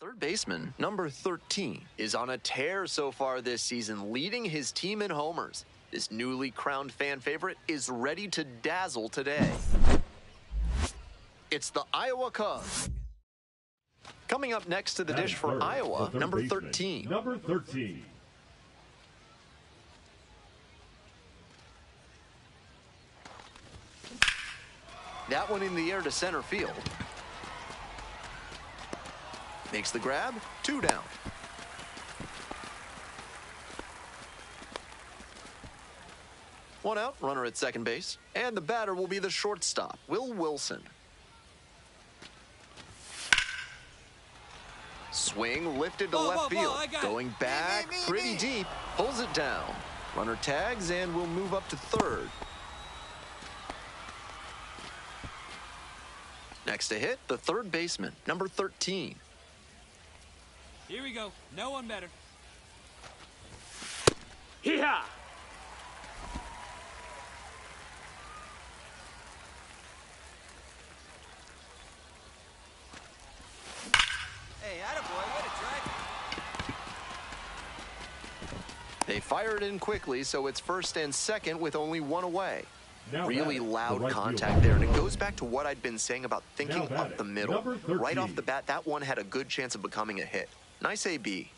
Third baseman, number 13, is on a tear so far this season, leading his team in homers. This newly crowned fan favorite is ready to dazzle today. It's the Iowa Cubs. Coming up next to the dish for Iowa, number 13. Number 13. That one in the air to center field. Makes the grab, 2 down. One out, runner at second base. And the batter will be the shortstop, Will Wilson. Swing lifted to left field. Going back pretty deep. Pulls it down. Runner tags and will move up to third. Next to hit, the third baseman, number 13. Here we go. No one better. Hee-haw! Hey, attaboy, way to try. They fire it in quickly, so it's first and second with only one away. Really loud contact there, and it goes back to what I'd been saying about thinking up the middle. Right off the bat, that one had a good chance of becoming a hit. Nice AB.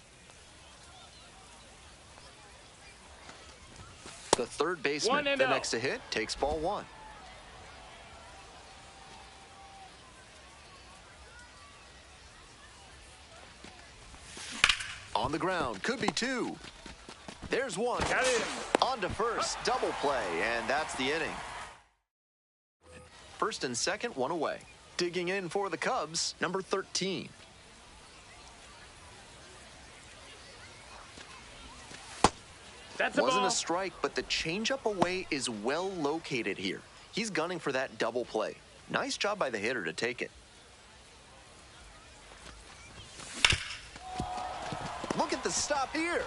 The third baseman, the next to hit, takes ball 1. On the ground, could be 2. There's 1. Got him. On to first, double play, and that's the inning. First and second, 1 away. Digging in for the Cubs, number 13. That's a Wasn't ball. a strike, but the changeup away is well located here. He's gunning for that double play. Nice job by the hitter to take it. Look at the stop here.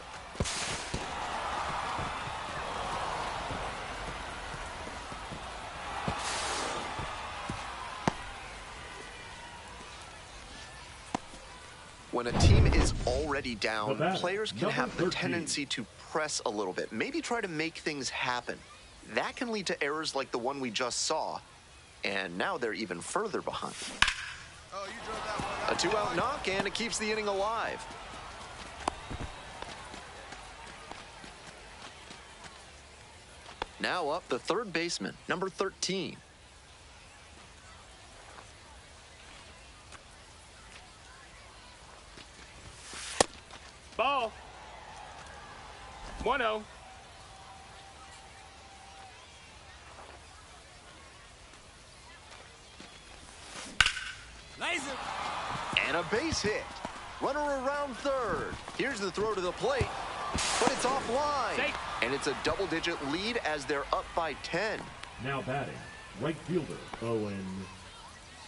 When a team is already down, players can have the tendency to press a little bit, maybe try to make things happen. That can lead to errors like the one we just saw, and now they're even further behind. Oh, you drove that one. A 2-out knock, and it keeps the inning alive. Now up, the third baseman, number 13. Ball. 1-0. Laser. And a base hit. Runner around third. Here's the throw to the plate, but it's offline. Safe. And it's a double-digit lead as they're up by 10. Now batting, right fielder, Owen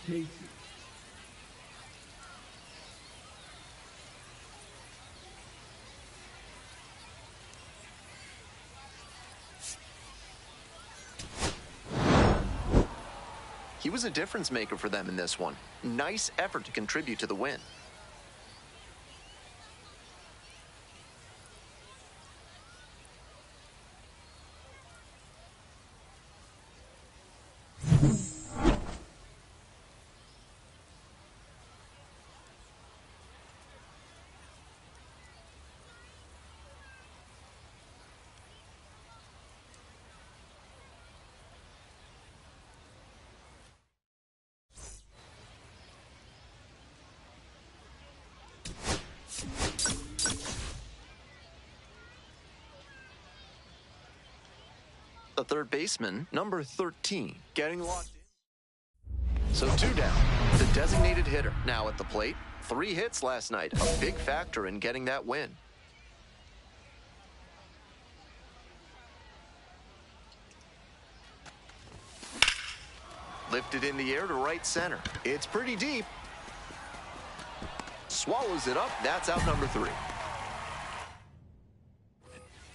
Casey. He was a difference maker for them in this one. Nice effort to contribute to the win. The third baseman, number 13, getting locked in. So 2 down. The designated hitter now at the plate. 3 hits last night, a big factor in getting that win. Lifted in the air to right center. It's pretty deep. Swallows it up. That's out number 3.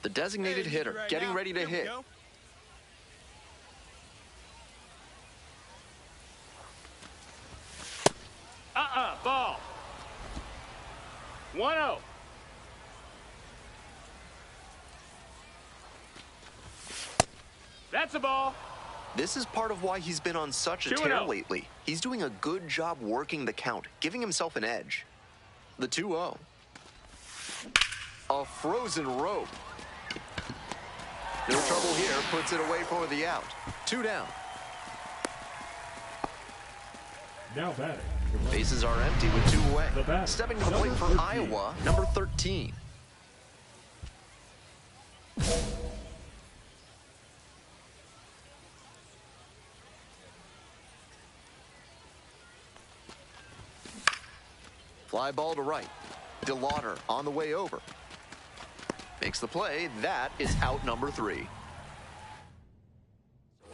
The designated hitter getting ready to hit. Ball. That's a ball. This is part of why he's been on such a tear lately. He's doing a good job working the count, giving himself an edge. The 2-0. A frozen rope. No trouble here, puts it away for the out. 2 down. Now batting. Bases are empty with 2 away. Stepping to the plate for 13. Iowa, number 13. Fly ball to right. DeLauder on the way over. Makes the play. That is out number 3.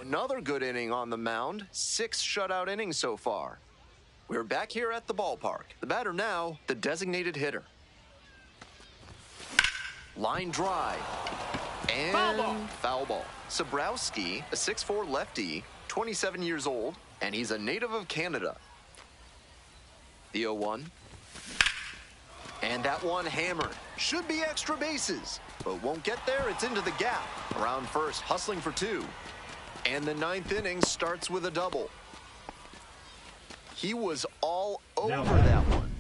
Another good inning on the mound. 6 shutout innings so far. We're back here at the ballpark. The batter now, the designated hitter. Line drive. And foul ball. Sobrowski, a 6'4" lefty, 27 years old, and he's a native of Canada. The 0-1. And that one hammered. Should be extra bases, but won't get there. It's into the gap. Around first, hustling for 2. And the 9th inning starts with a double. He was all over that one.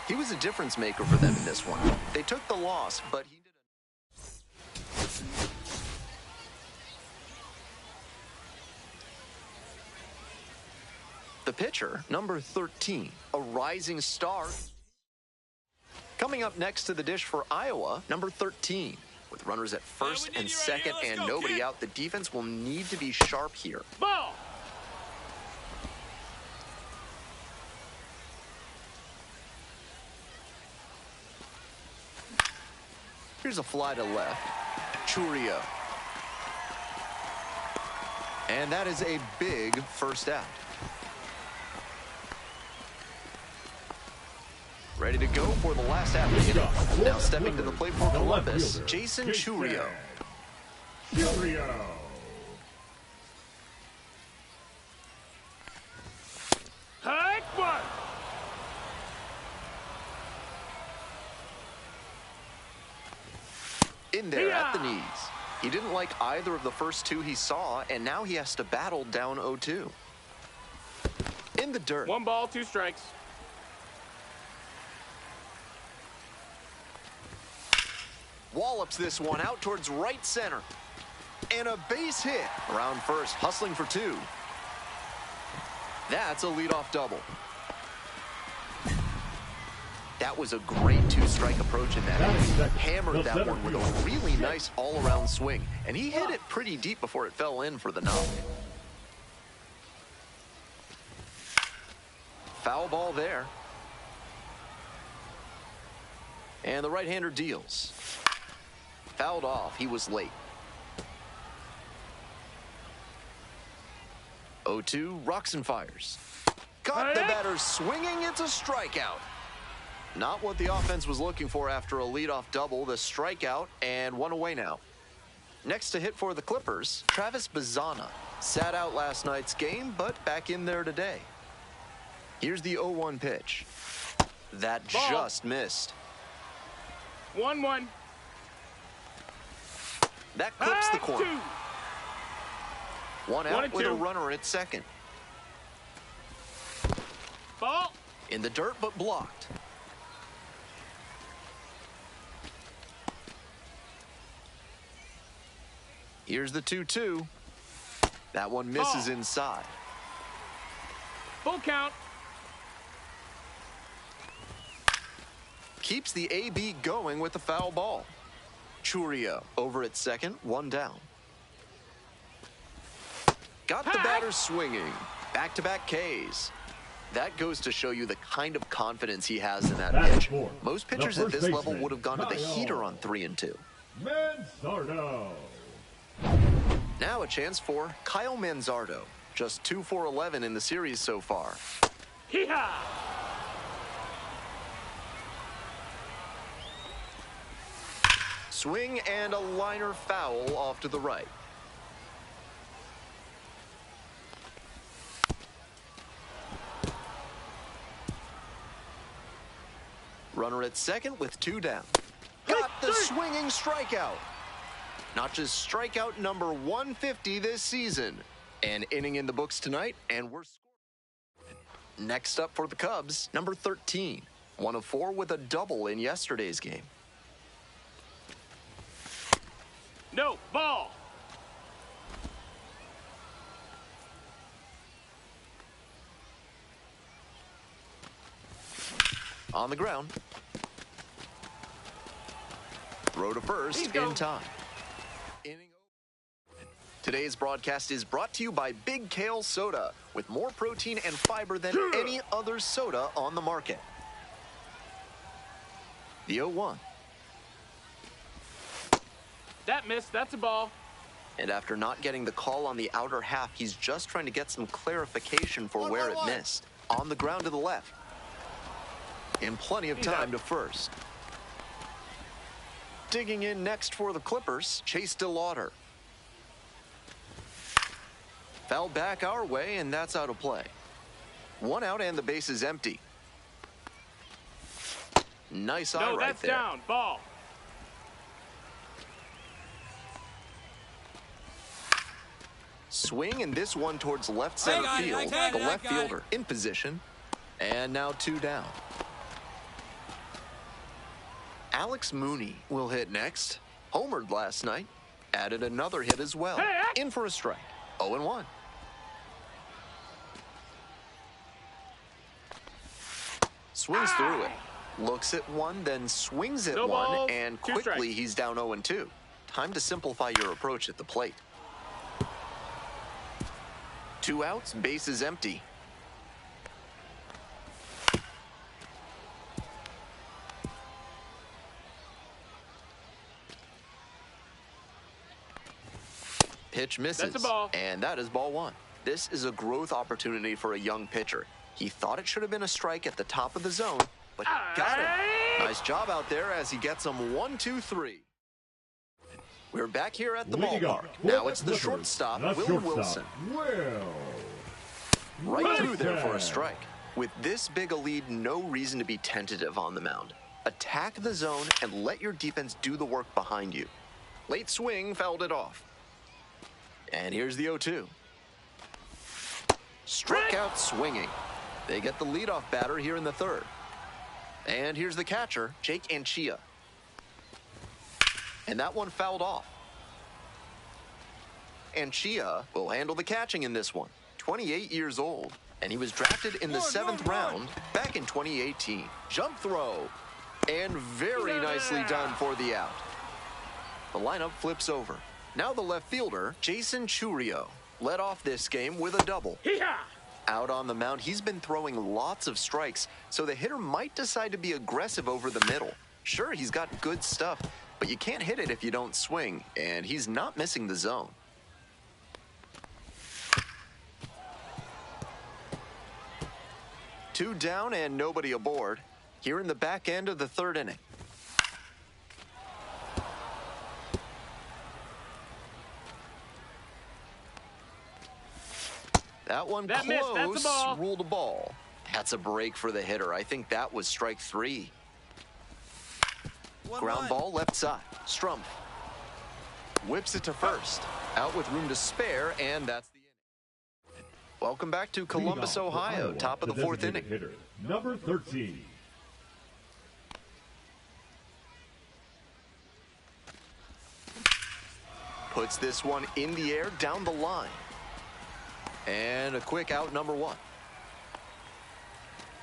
He was a difference maker for them in this one. They took the loss, but he did the pitcher, number 13, a rising star. Coming up next to the dish for Iowa, number 13. With runners at first and second and nobody out, the defense will need to be sharp here. Ball. Here's a fly to left. Churio. And that is a big first out. Ready to go for the last half of the inning. Now stepping to the plate for Columbus, Jason Churio. Hike one. In there at the knees. He didn't like either of the first 2 he saw, and now he has to battle down 0-2. In the dirt. 1 ball, 2 strikes. Wallops this one out towards right center. And a base hit. Around first, hustling for 2. That's a leadoff double. That was a great 2-strike approach in that inning. Hammered that one with a really nice all-around swing. And he hit it pretty deep before it fell in for the knock. Foul ball there. And the right-hander deals. Fouled off. He was late. 0-2, rocks and fires. Got the batter swinging. It's a strikeout. Not what the offense was looking for after a leadoff double. The strikeout and 1 away now. Next to hit for the Clippers, Travis Bazzana. Sat out last night's game, but back in there today. Here's the 0-1 pitch. That just missed. 1-1. That clips the corner. 1 out with a runner at second. Ball. In the dirt, but blocked. Here's the 2-2. That one misses inside. Full count. Keeps the AB going with the foul ball. Churio over at second, 1 down. Got the batter swinging. Back-to-back Ks. That goes to show you the kind of confidence he has in that pitch. Most pitchers at this level would have gone to the heater on 3-2. Manzardo. Now a chance for Kyle Manzardo. Just 2 for 11 in the series so far. Hee-haw! Swing and a liner foul off to the right. Runner at second with 2 down. Got the swinging strikeout. Notch's strikeout number 150 this season. An inning in the books tonight, and we're scoring. Next up for the Cubs, number 13. 1 of 4 with a double in yesterday's game. No, ball. On the ground. Throw to first in time. Inning over. Today's broadcast is brought to you by Big Kale Soda, with more protein and fiber than any other soda on the market. The 0-1. That missed. That's a ball. And after not getting the call on the outer half, he's just trying to get some clarification for where it missed. On the ground to the left. And plenty of time to first. Digging in next for the Clippers, Chase DeLauder. Foul back our way, and that's out of play. 1 out and the base is empty. Nice eye right there. No, that's down. Ball. Swing, and this one towards left center field. The left fielder in position. And now 2 down. Alex Mooney will hit next. Homered last night. Added another hit as well. In for a strike. 0-1. Swings through it. Looks at one, then swings at one, and quickly he's down 0-2. Time to simplify your approach at the plate. 2 outs, base is empty. Pitch misses. That's a ball. And that is ball 1. This is a growth opportunity for a young pitcher. He thought it should have been a strike at the top of the zone, but he got it. Nice job out there as he gets him 1-2-3. We're back here at the ballpark. Now it's the shortstop, Will Wilson. Right through there for a strike. With this big a lead, no reason to be tentative on the mound. Attack the zone and let your defense do the work behind you. Late swing fouled it off. And here's the 0-2. Struck out swinging. They get the leadoff batter here in the 3rd. And here's the catcher, Jake Anchia. And that one fouled off. Anchia will handle the catching in this one. 28 years old. And he was drafted in the 7th round back in 2018. Jump throw. And very nicely done for the out. The lineup flips over. Now the left fielder, Jason Churio, led off this game with a double. Out on the mound, he's been throwing lots of strikes, so the hitter might decide to be aggressive over the middle. Sure, he's got good stuff, but you can't hit it if you don't swing, and he's not missing the zone. Two down and nobody aboard. Here in the back end of the 3rd inning. That one close, That's a ball. Ruled a ball. That's a break for the hitter. I think that was strike 3. Ground ball left side. Strumpf whips it to first. Out with room to spare, and that's the inning. Welcome back to Columbus, Ohio. Top of the 4th inning. Hitter, number 13. Puts this one in the air down the line. And a quick out, number 1.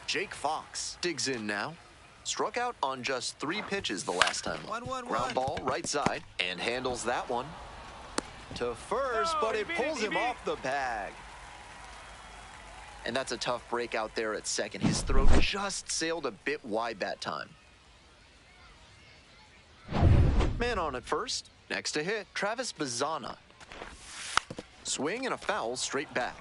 Jake Fox digs in now. Struck out on just 3 pitches the last time. Ground ball right side and handles that one to first, but it pulls him off the bag. And that's a tough break out there at second. His throw just sailed a bit wide that time. Man on at first. Next to hit, Travis Bazzana. Swing and a foul straight back.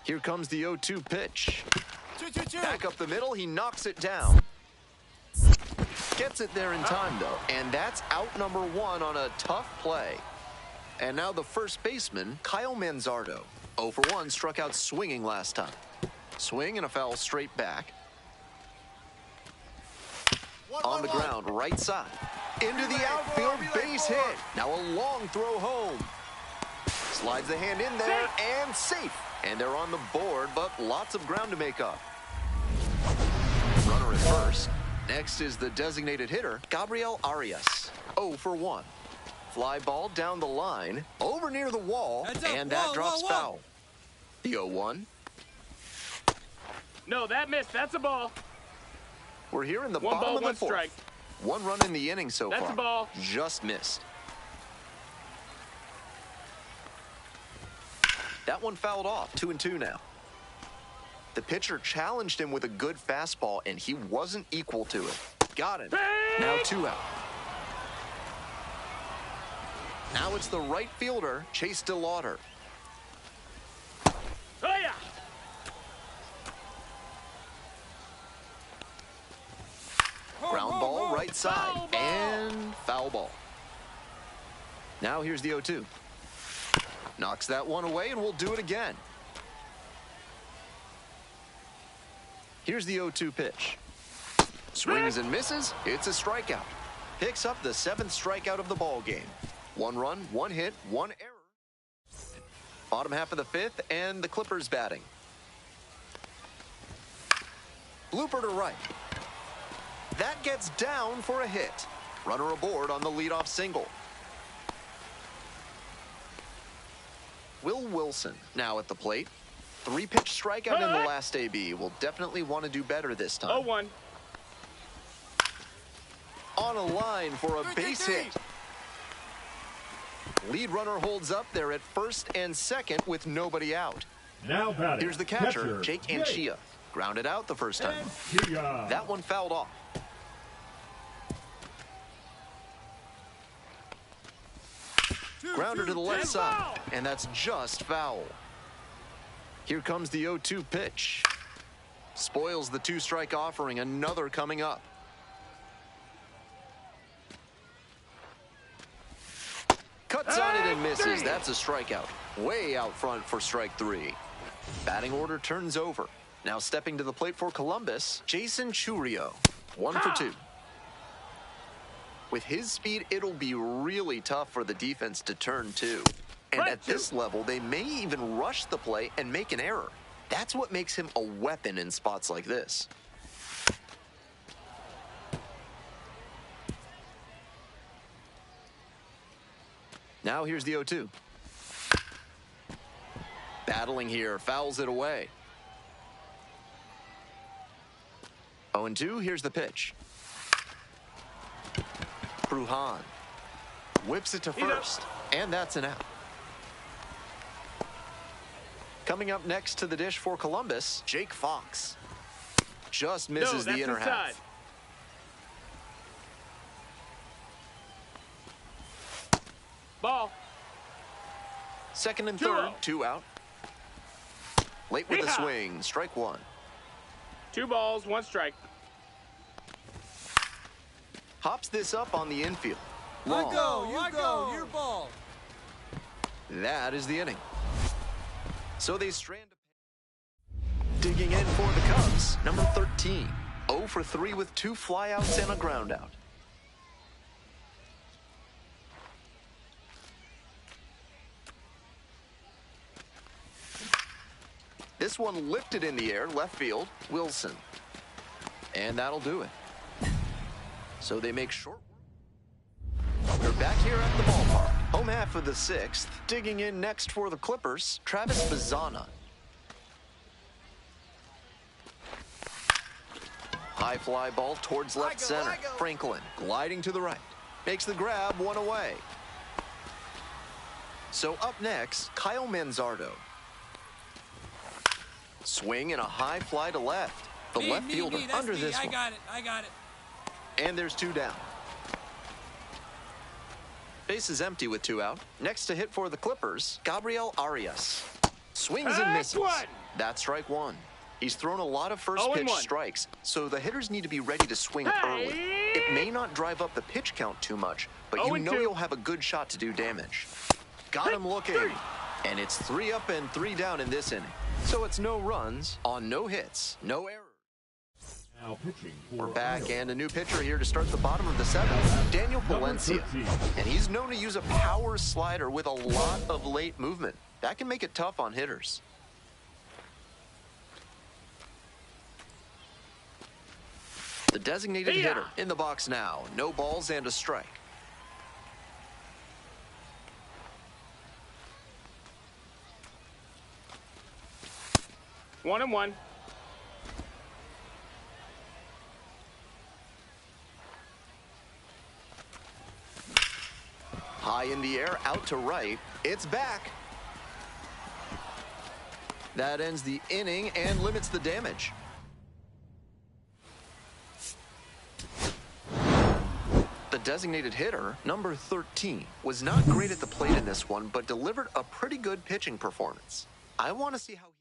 Here comes the 0-2 pitch. Back up the middle, he knocks it down. Gets it there in time, though, and that's out number 1 on a tough play. And now the first baseman, Kyle Manzardo. 0 for 1, struck out swinging last time. Swing and a foul straight back. On the ground, right side. Into the outfield, base hit. Now a long throw home. Slides the hand in there and safe. And they're on the board, but lots of ground to make up. Runner at first. Next is the designated hitter, Gabriel Arias. 0 for 1. Fly ball down the line, over near the wall, and that drops foul. The 0-1. No, that missed. That's a ball. We're here in the One bottom ball, of the one fourth. strike. One run in the inning so far. That's a ball. Just missed. That one fouled off. 2-2 now. The pitcher challenged him with a good fastball, and he wasn't equal to it. Got him. Now 2 out. Now it's the right fielder, Chase DeLauder. Oh, yeah. Ground ball, right side, and foul ball. Now here's the 0-2. Knocks that one away, and we'll do it again. Here's the 0-2 pitch. Swings and misses. It's a strikeout. Picks up the 7th strikeout of the ball game. 1 run, 1 hit, 1 error. Bottom half of the 5th, and the Clippers batting. Blooper to right. That gets down for a hit. Runner aboard on the leadoff single. Will Wilson now at the plate. 3-pitch strikeout in the last AB. Will definitely want to do better this time. 0-1. On a line for a base hit. Lead runner holds up there at first and second with nobody out. Now batting. Here's the catcher, Jake Anchia. Grounded out the first time. That one fouled off. Grounder to the left side, and that's just foul. Here comes the 0-2 pitch. Spoils the 2-strike offering, another coming up. Cuts on it and misses. That's a strikeout. Way out front for strike 3. Batting order turns over. Now stepping to the plate for Columbus, Jason Churio. 1 for 2. With his speed, it'll be really tough for the defense to turn too. And at this level, they may even rush the play and make an error. That's what makes him a weapon in spots like this. Now here's the 0-2. Battling here, fouls it away. 0-2, here's the pitch. Bruhan whips it to first, and that's an out. Coming up next to the dish for Columbus, Jake Fox. Just misses the inner half. Ball. Second and third, 2 out. Late with the swing, strike 1. 2 balls, 1 strike. Hops this up on the infield. Long. You go, your ball. That is the inning. So they strand. Digging in for the Cubs, number 13. 0 for 3 with 2 flyouts and a groundout. This one lifted in the air, left field, Wilson. And that'll do it. So they make short work. We're back here at the ballpark. Home half of the 6th. Digging in next for the Clippers, Travis Bazzana. High fly ball towards left center. Franklin gliding to the right. Makes the grab, 1 away. So up next, Kyle Manzardo. Swing and a high fly to left. The left fielder under this one. I got it. And there's 2 down. Base is empty with 2 out. Next to hit for the Clippers, Gabriel Arias. Swings and misses. That's strike 1. He's thrown a lot of first pitch strikes, so the hitters need to be ready to swing early. It may not drive up the pitch count too much, but you know you'll have a good shot to do damage. Got him looking. And it's 3 up and 3 down in this inning. So it's no runs on no hits, no errors. Now pitching for We're back Iowa. and a new pitcher here to start the bottom of the 7th, Daniel Valencia. And he's known to use a power slider with a lot of late movement. That can make it tough on hitters. The designated hitter in the box now. No balls and a strike. One and one. High in the air, out to right. It's back. That ends the inning and limits the damage. The designated hitter, number 13, was not great at the plate in this one, but delivered a pretty good pitching performance. I want to see how he...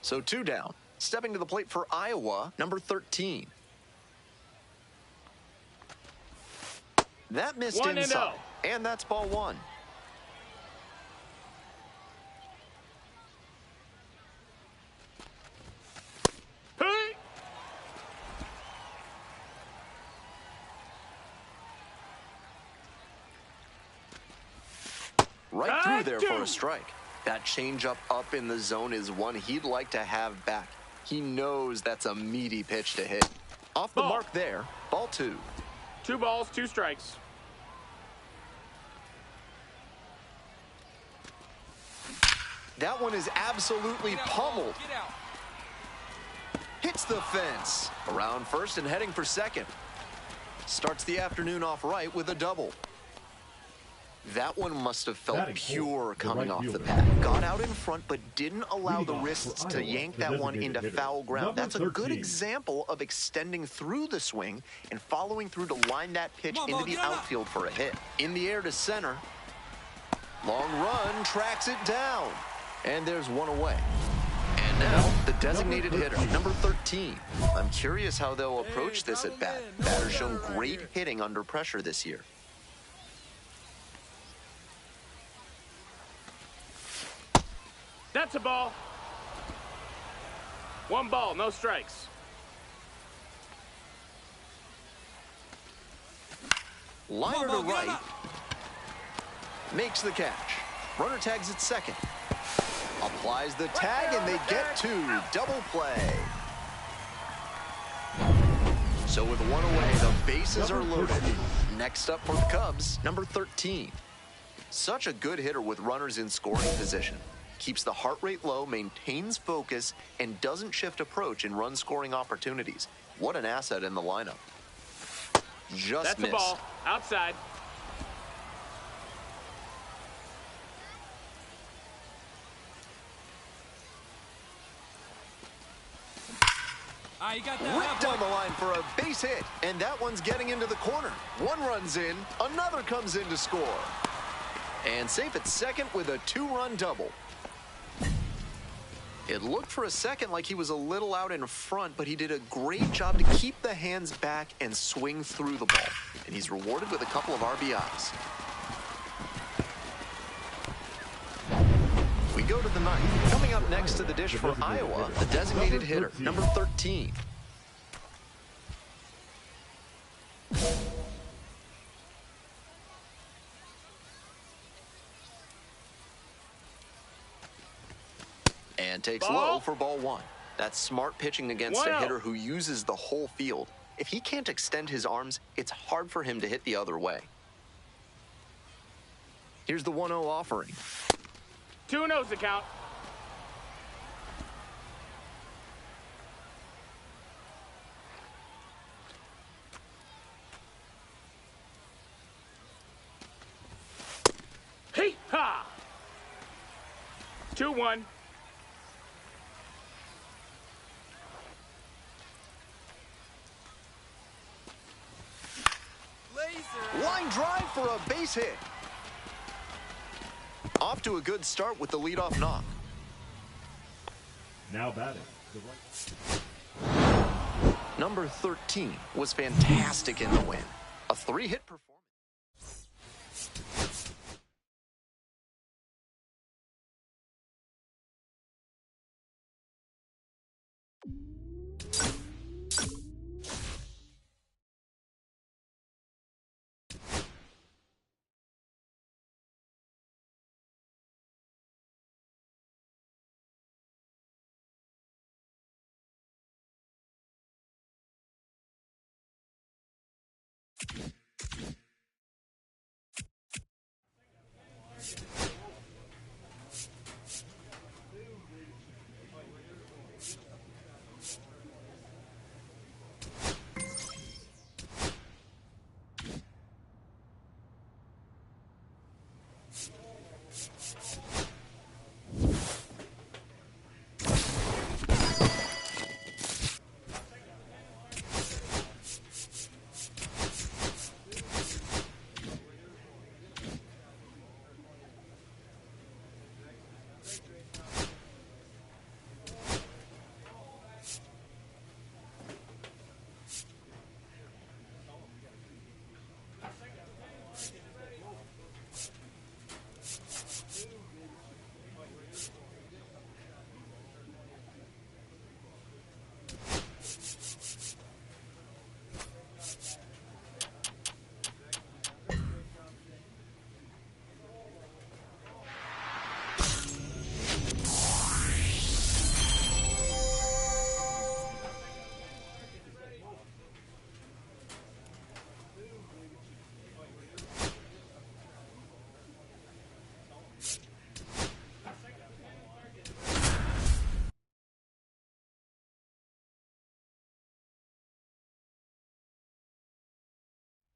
So 2 down. Stepping to the plate for Iowa, number 13. That missed 1-0. inside. And that's ball 1. Hey! Right through there for a strike. That changeup up in the zone is one he'd like to have back. He knows that's a meaty pitch to hit. Off the mark there, ball 2. 2 balls, 2 strikes. That one is absolutely pummeled. Get out. Hits the fence. Around first and heading for second. Starts the afternoon off right with a double. That one must have felt pure coming off the pad. Got out in front, but didn't allow the wrists to yank that one into foul ground. That's a good example of extending through the swing and following through to line that pitch into the outfield for a hit. In the air to center. Long run, tracks it down. And there's one away. And now, the designated hitter, number 13. I'm curious how they'll approach this at bat. Batter's shown great hitting under pressure this year. That's a ball. 1 ball, no strikes. Liner to right. Makes the catch. Runner tags at second. Applies the tag, and they get 2. Double play. So with 1 away, the bases are loaded. Next up for the Cubs, number 13. Such a good hitter with runners in scoring position. Keeps the heart rate low, maintains focus, and doesn't shift approach in run-scoring opportunities. What an asset in the lineup. Just That's missed. a ball. Outside. You got that. Ripped down the line for a base hit, and that one's getting into the corner. 1 runs in, another comes in to score. And safe at second with a 2-run double. It looked for a second like he was a little out in front, but he did a great job to keep the hands back and swing through the ball. And he's rewarded with a couple of RBIs. We go to the 9th. Coming up next to the dish for Iowa, the designated hitter, number 13. And takes low for ball 1. That's smart pitching against a hitter who uses the whole field. If he can't extend his arms, it's hard for him to hit the other way. Here's the 1-0 offering. 2-0's the count. Hey ha! 2-1. Line drive for a base hit. Off to a good start with the leadoff knock. Now batting, Number 13 was fantastic in the win. A 3-hit performance.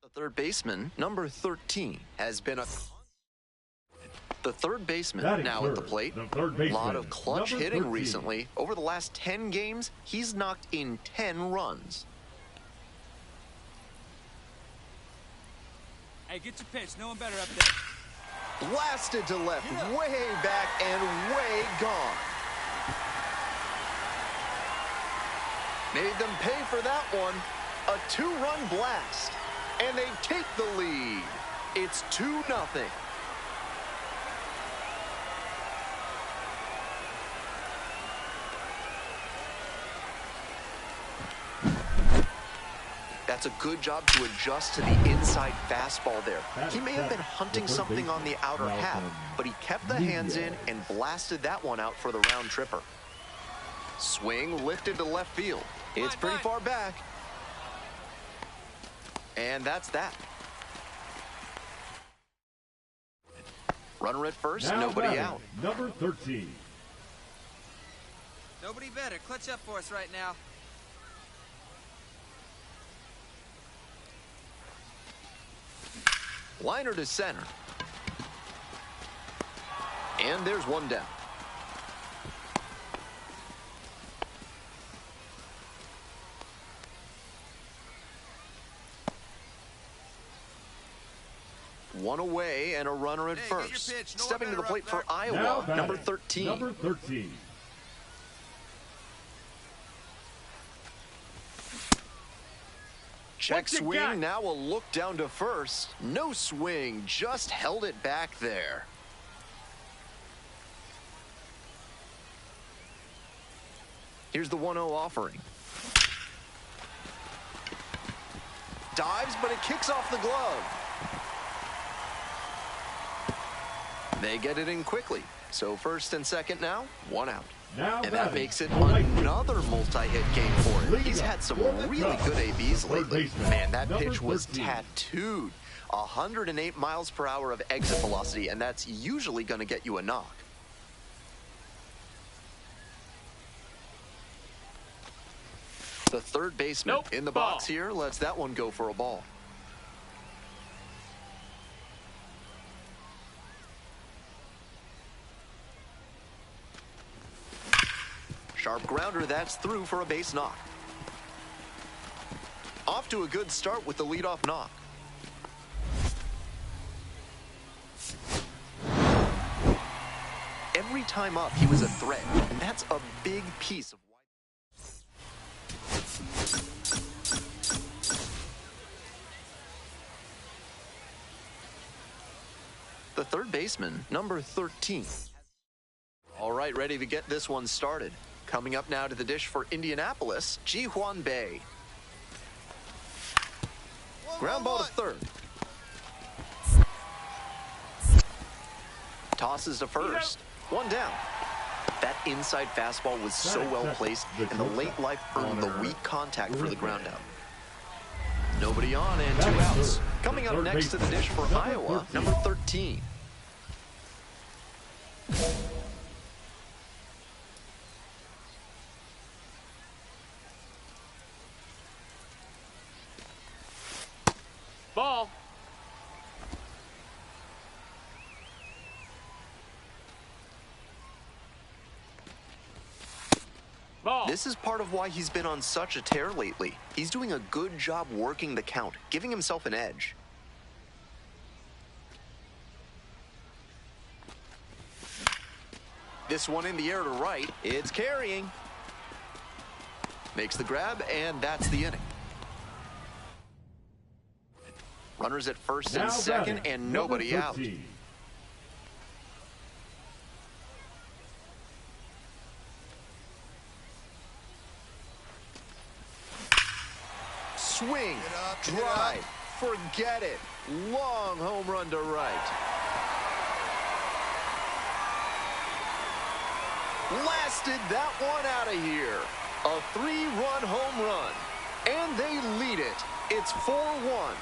The third baseman, number 13, has been the third baseman now at the plate. A lot of clutch hitting recently. Over the last 10 games, he's knocked in 10 runs. Hey, get your pitch. No one better up there. Blasted to left, way back and way gone. Made them pay for that one. A 2-run blast. And they take the lead. It's 2-0. That's a good job to adjust to the inside fastball there. He may have been hunting something on the outer half, but he kept the hands in and blasted that one out for the round tripper. Swing lifted to left field. It's pretty far back. And that's that. Runner at first, nobody out. Number 13. Nobody better. Clutch up for us right now. Liner to center. And there's one down. One away and a runner at first. Stepping to the plate for Iowa, number 13. Number 13. Check swing, now a look down to first. No swing, just held it back there. Here's the 1-0 offering. Dives, but it kicks off the glove. They get it in quickly. So first and second now, one out. And that makes it another multi-hit game for him. He's had some really good ABs lately. Man, that pitch was tattooed. 108 miles per hour of exit velocity, and that's usually going to get you a knock. The third baseman in the box here lets that one go for a ball. Sharp grounder, that's through for a base knock. Off to a good start with the leadoff knock. Every time up, he was a threat, and that's a big piece of third baseman, number 13. All right, ready to get this one started. Coming up now to the dish for Indianapolis, Ji-hwan Bae. Ground ball to third. Tosses to first. One down. That inside fastball was so well placed, and the late life earned the weak contact for the ground out. Nobody on and 2 outs. Coming up next to the dish for Iowa, number 13. Ball. Ball. This is part of why he's been on such a tear lately. He's doing a good job working the count, giving himself an edge. This one in the air to right. It's carrying. Makes the grab, and that's the inning. Runners at first and second, and nobody out. Swing, drive, forget it. Long home run to right. Blasted that one out of here. A 3-run home run. And they lead it. It's 4-1.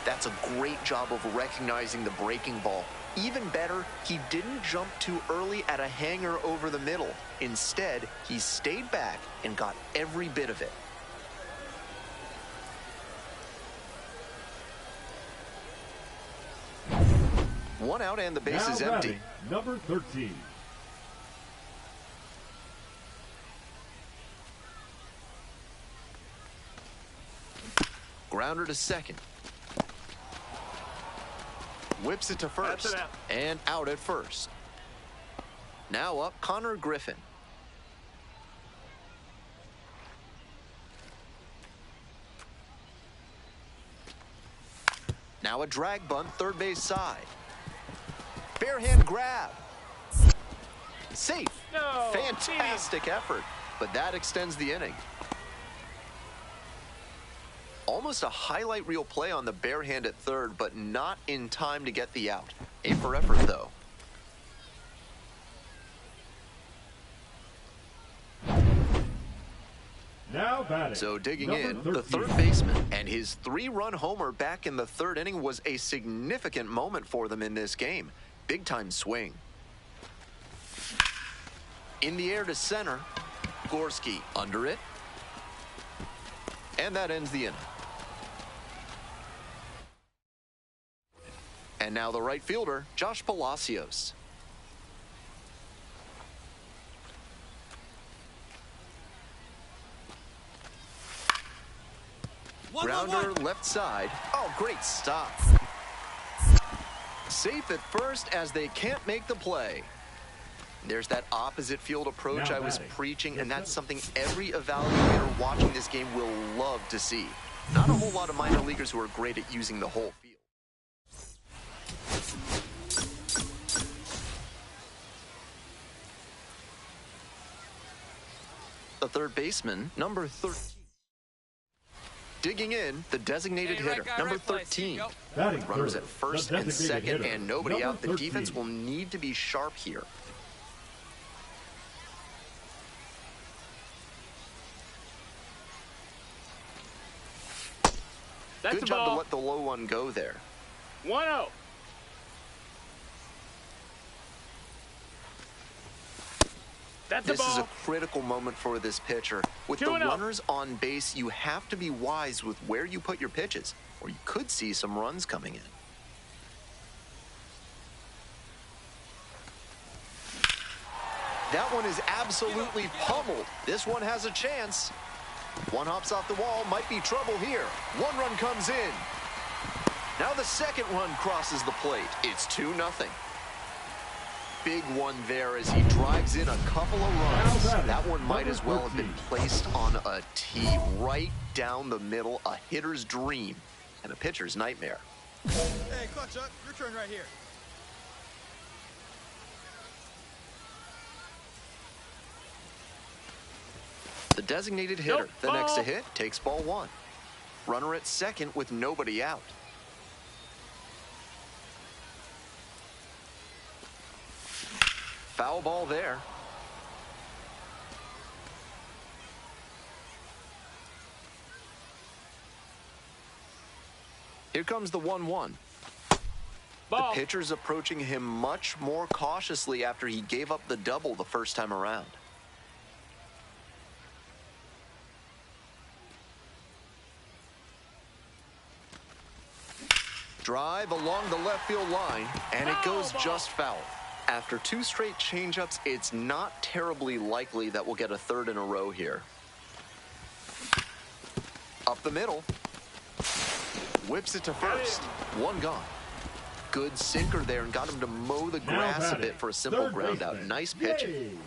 That's a great job of recognizing the breaking ball. Even better, he didn't jump too early at a hanger over the middle. Instead, he stayed back and got every bit of it. One out and the base is empty. Number 13. Grounder to second. Whips it to first. And out at first. Now up, Connor Griffin. Now a drag bunt, third base side. Bare hand grab. Safe. No, fantastic effort. But that extends the inning. Almost a highlight reel play on the bare hand at third, but not in time to get the out. A for effort, though. Now batting. So digging Number in, 13. the third baseman, and his 3-run homer back in the third inning was a significant moment for them in this game. Big-time swing. In the air to center. Gorski under it. And that ends the inning. And now the right fielder, Josh Palacios. Grounder left side. Oh, great stop. Safe at first as they can't make the play. There's that opposite field approach I was preaching, and that's something every evaluator watching this game will love to see. Not a whole lot of minor leaguers who are great at using the whole field. The third baseman, number 13. Digging in, the designated hitter, number 13. Runners at first and second, and nobody out. The defense will need to be sharp here. Good job to let the low one go there. 1-0. This is a critical moment for this pitcher. With the runners on base, you have to be wise with where you put your pitches, or you could see some runs coming in. That one is absolutely pummeled. This one has a chance. One hops off the wall, might be trouble here. One run comes in. Now the second run crosses the plate. It's 2-0. big one there as he drives in a couple of runs. That one might as well have been placed on a tee right down the middle, a hitter's dream and a pitcher's nightmare. Hey, clutch up. Your turn right here. The designated hitter, the next to hit, takes ball one. Runner at second with nobody out. Foul ball there. Here comes the 1-1. The pitcher's approaching him much more cautiously after he gave up the double the first time around. Drive along the left field line, and it goes just foul. After two straight changeups, it's not terribly likely that we'll get a third in a row here. Up the middle. Whips it to first. One gone. Good sinker there and got him to mow the grass a bit for a simple ground out. Nice pitching.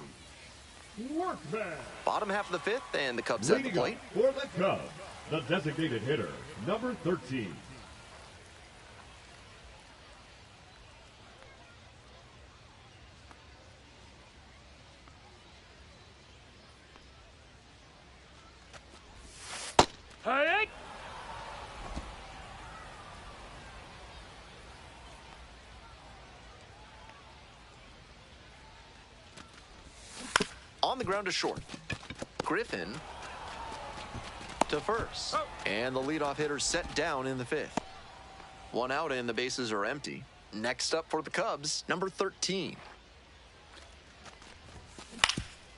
Bottom half of the fifth, and the Cubs at the plate. For the Cubs, the designated hitter, number 13. Hey! On the ground to short. Griffin to first. And the leadoff hitter set down in the fifth. One out and the bases are empty. Next up for the Cubs, number 13.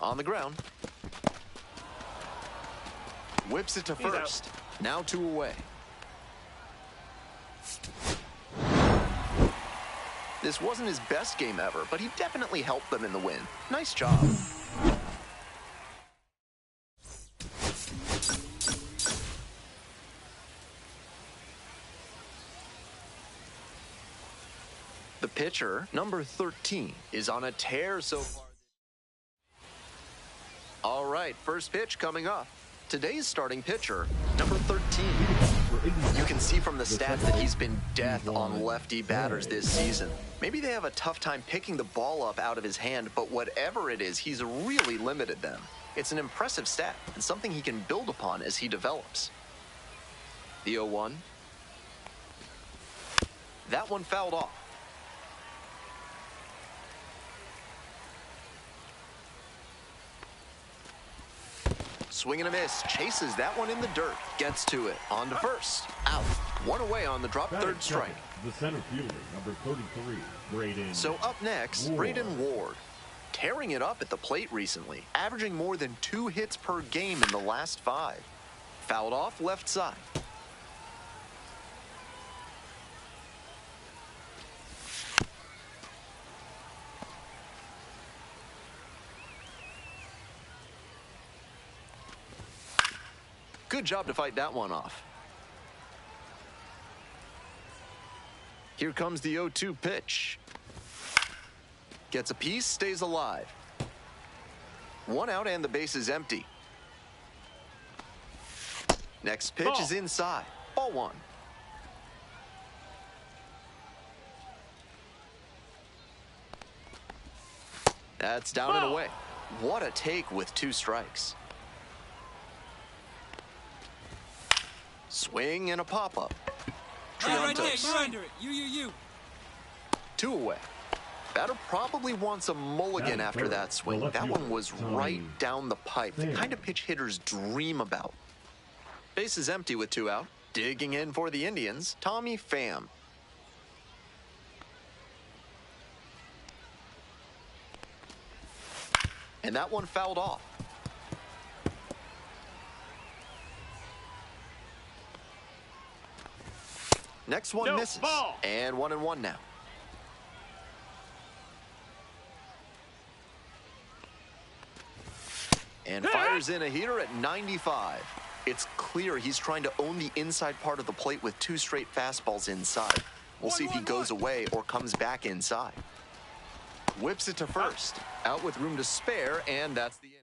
On the ground. Whips it to first. Now two away. This wasn't his best game ever, but he definitely helped them in the win. Nice job. The pitcher, number 13, is on a tear so far. All right, first pitch coming up. Today's starting pitcher, number 13. You can see from the stats that he's been death on lefty batters this season. Maybe they have a tough time picking the ball up out of his hand, but whatever it is, he's really limited them. It's an impressive stat and something he can build upon as he develops. The 0-1. That one fouled off. Swing and a miss, chases that one in the dirt, gets to it, on to first, out. One away on the drop, third strike. The center fielder, number 33, Braden. So up next, Braden Ward. Tearing it up at the plate recently, averaging more than 2 hits per game in the last 5. Fouled off left side. Good job to fight that one off. Here comes the 0-2 pitch. Gets a piece, stays alive. One out and the base is empty. Next pitch is inside. Ball one. That's down and away. What a take with 2 strikes. Swing and a pop-up. Right there, you're under it. You. 2 away. Batter probably wants a mulligan after that swing. That one was right down the pipe. The kind of pitch hitters dream about. Base is empty with 2 out. Digging in for the Indians, Tommy Pham. And that one fouled off. Next one misses. And 1-1 now. And fires in a heater at 95. It's clear he's trying to own the inside part of the plate with 2 straight fastballs inside. We'll see if he goes away or comes back inside. Whips it to first. Out with room to spare, and that's the inning.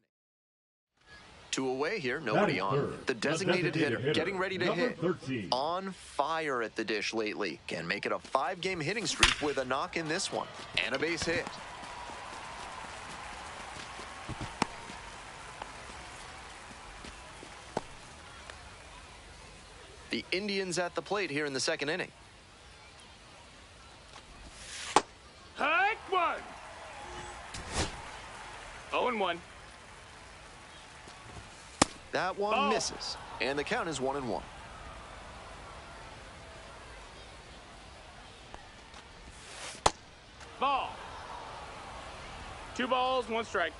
2 away here, nobody on. The designated hitter getting ready to hit. 13. On fire at the dish lately. Can make it a 5-game hitting streak with a knock in this one. And a base hit. The Indians at the plate here in the second inning. Hike one. 0-1. That one misses. And the count is 1-1. Ball. 2 balls, 1 strike.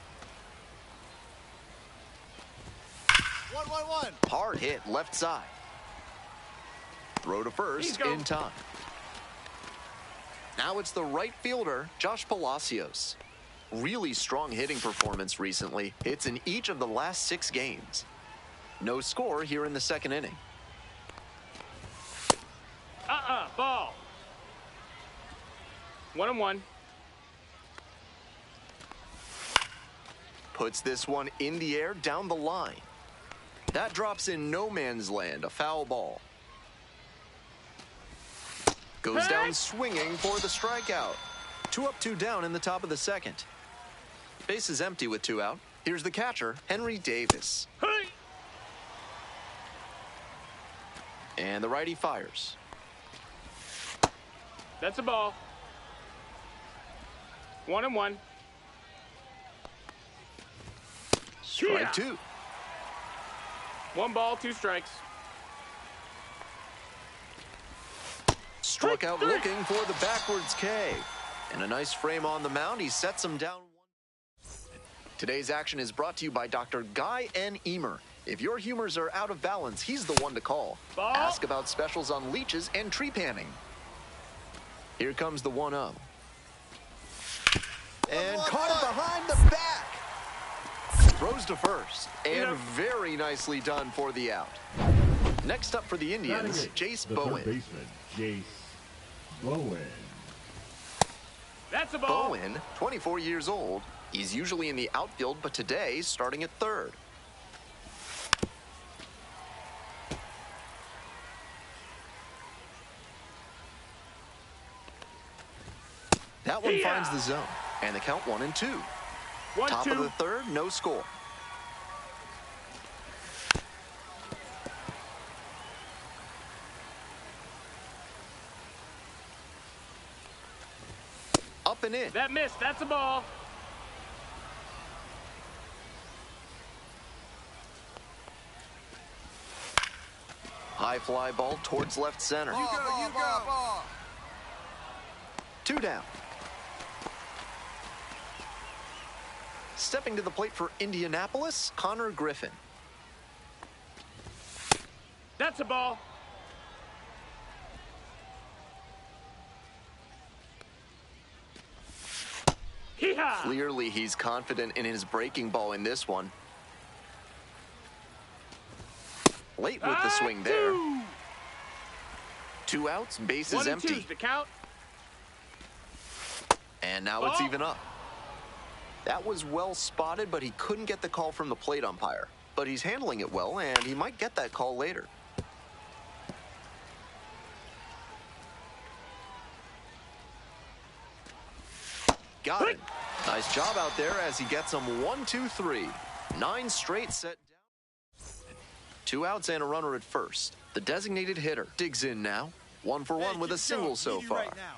1-1-1. Hard hit left side. Throw to first in time. Now it's the right fielder, Josh Palacios. Really strong hitting performance recently. It's in each of the last 6 games. No score here in the second inning. Ball. 1-1. Puts this one in the air down the line. That drops in no man's land, a foul ball. Goes down swinging for the strikeout. 2 up, 2 down in the top of the second. Base is empty with 2 out. Here's the catcher, Henry Davis. Hey. And the righty fires. That's a ball. 1-1. Strike 2. 1 ball, 2 strikes. Struck out looking for the backwards K. And a nice frame on the mound. He sets him down. Today's action is brought to you by Dr. Guy N. Emer. If your humors are out of balance, he's the one to call. Ball. Ask about specials on leeches and tree panning. Here comes the 1-0. And caught it behind the back. Throws to first. And very nicely done for the out. Next up for the Indians, Jace Bowen. Third baseman, Jace Bowen. That's a ball. Bowen, 24 years old. He's usually in the outfield, but today starting at third. That one finds the zone, and the count 1-2. 1-2. Top of the third, no score. Up and in. That missed. That's a ball. High fly ball towards left center. You go. 2 down. Stepping to the plate for Indianapolis, Connor Griffin. That's a ball. Hee-haw. Clearly, he's confident in his breaking ball in this one. Late with the swing there. 2 outs, base is empty. 1-2's the count. And now it's even up. That was well spotted, but he couldn't get the call from the plate umpire. But he's handling it well, and he might get that call later. Got it. Nice job out there as he gets him 1-2-3. 9 straight set down. 2 outs and a runner at first. The designated hitter digs in now. 1 for 1 with a single so far. Right now.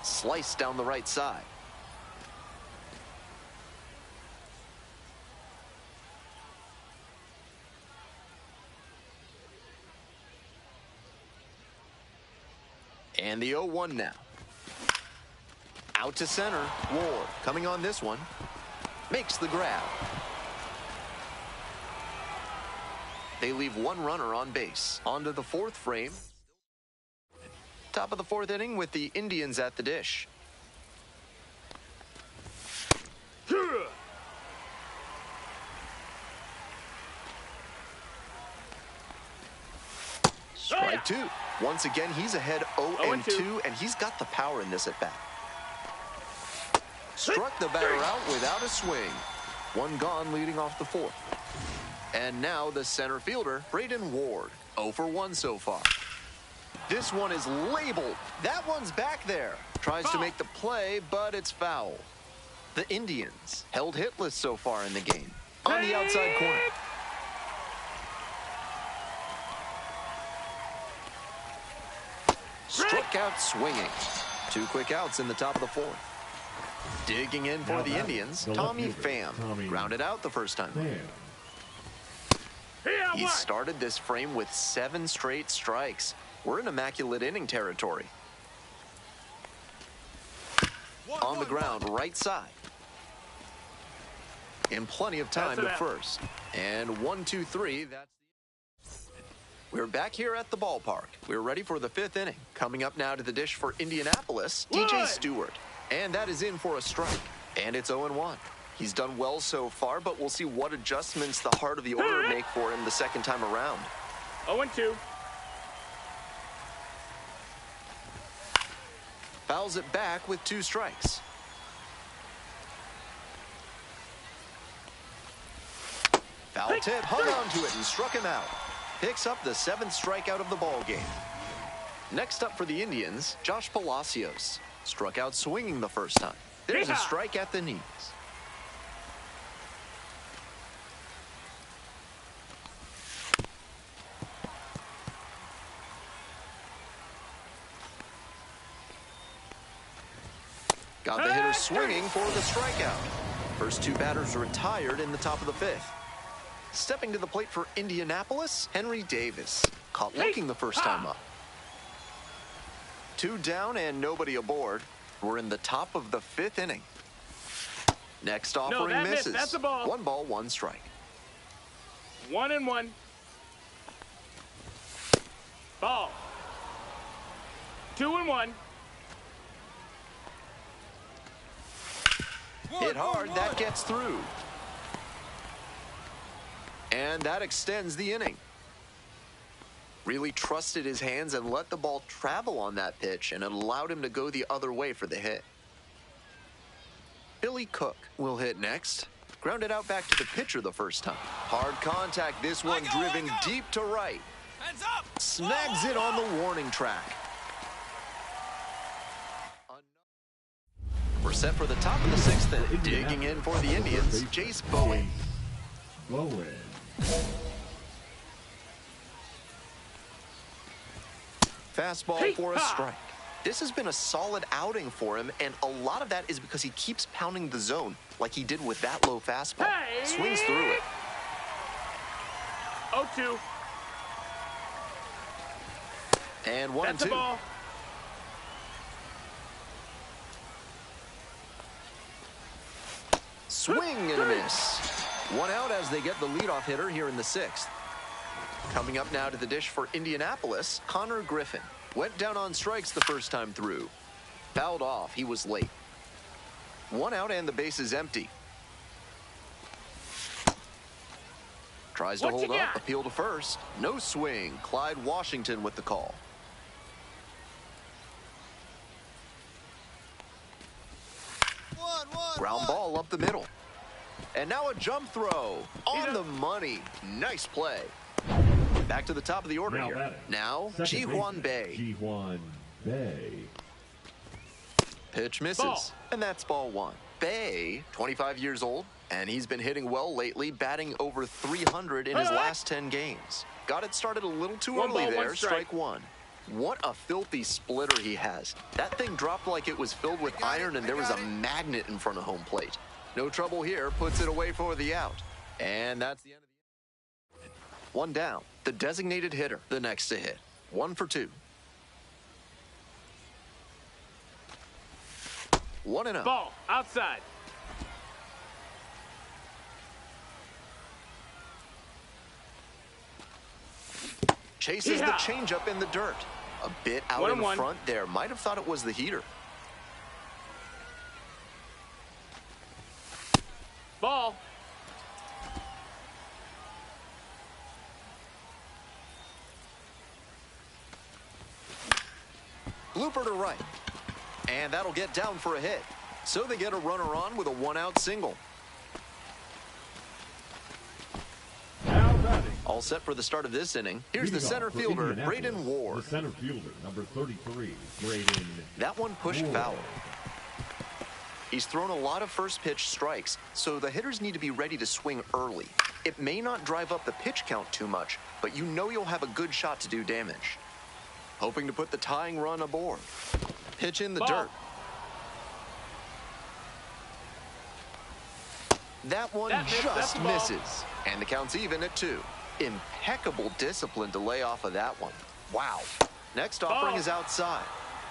Sliced down the right side. And the 0-1 now. Out to center. Ward coming on this one. Makes the grab. They leave 1 runner on base. On to the 4th frame. Top of the 4th inning with the Indians at the dish. Strike 2. Once again, he's ahead 0-2, and he's got the power in this at-bat. Struck the batter out without a swing. One gone leading off the 4th. And now the center fielder, Braden Ward, 0 for 1 so far. This one is labeled. That one's back there. Tries to make the play, but it's foul. The Indians held hitless so far in the game. On the outside corner. Struck out swinging. 2 quick outs in the top of the 4th. Digging in for the Indians, Tommy Pham grounded out the first time. He started this frame with 7 straight strikes. We're in immaculate inning territory. On the ground, right side. And plenty of time to first. And 1, 2, 3. We're back here at the ballpark. We're ready for the 5th inning. Coming up now to the dish for Indianapolis, DJ Stewart. And that is in for a strike. And it's 0-1. He's done well so far, but we'll see what adjustments the heart of the order make for him the second time around. 0-2. Fouls it back with 2 strikes. Foul tip, hung on to it and struck him out. Picks up the 7th strikeout of the ball game. Next up for the Indians, Josh Palacios. Struck out swinging the first time. There's a strike at the knees. Got the hitter swinging for the strikeout. First 2 batters retired in the top of the 5th. Stepping to the plate for Indianapolis, Henry Davis. Caught looking the first time up. 2 down and nobody aboard. We're in the top of the 5th inning. Next offering misses. That's a ball. 1 ball, 1 strike. 1-1. Ball. 2-1. Hit hard, that gets through. And that extends the inning. Really trusted his hands and let the ball travel on that pitch, and it allowed him to go the other way for the hit. Billy Cook will hit next. Grounded out back to the pitcher the first time. Hard contact, this one driven deep to right. Hands up! Snags it on the warning track. We're set for the top of the 6th inning. Digging in for the Indians, Jace Bowen. Fastball for a strike. This has been a solid outing for him, and a lot of that is because he keeps pounding the zone like he did with that low fastball. Swings through it. 0-2. And 1-2. Swing and a miss. 1 out as they get the leadoff hitter here in the 6th. Coming up now to the dish for Indianapolis, Connor Griffin. Went down on strikes the first time through. Fouled off, he was late. 1 out and the base is empty. Tries to hold up, appeal to first. No swing, Clyde Washington with the call. Ground ball up the middle. And now a jump throw on the money. Nice play. Back to the top of the order here. Now, Ji-Hwan Bae. Pitch misses, and that's ball 1. Bae, 25 years old, and he's been hitting well lately, batting over 300 in his last 10 games. Got it started a little too early there, strike 1. What a filthy splitter he has. That thing dropped like it was filled with iron and there was a magnet in front of home plate. No trouble here, puts it away for the out. And that's the end of the inning. 1 down. The designated hitter, the next to hit. 1 for 2. 1-0. Ball, outside. Chases the changeup in the dirt. A bit out in front there. Might have thought it was the heater. Ball. Looper to right. And that'll get down for a hit. So they get a runner on with a one-out single. Now batting. All set for the start of this inning. Here's the center fielder, Braden Ward. The center fielder, number 33, Braden. That one pushed foul. He's thrown a lot of first pitch strikes, so the hitters need to be ready to swing early. It may not drive up the pitch count too much, but you know you'll have a good shot to do damage. Hoping to put the tying run aboard. Pitch in the dirt. That one just misses. And the count's even at 2. Impeccable discipline to lay off of that one. Wow. Next offering is outside.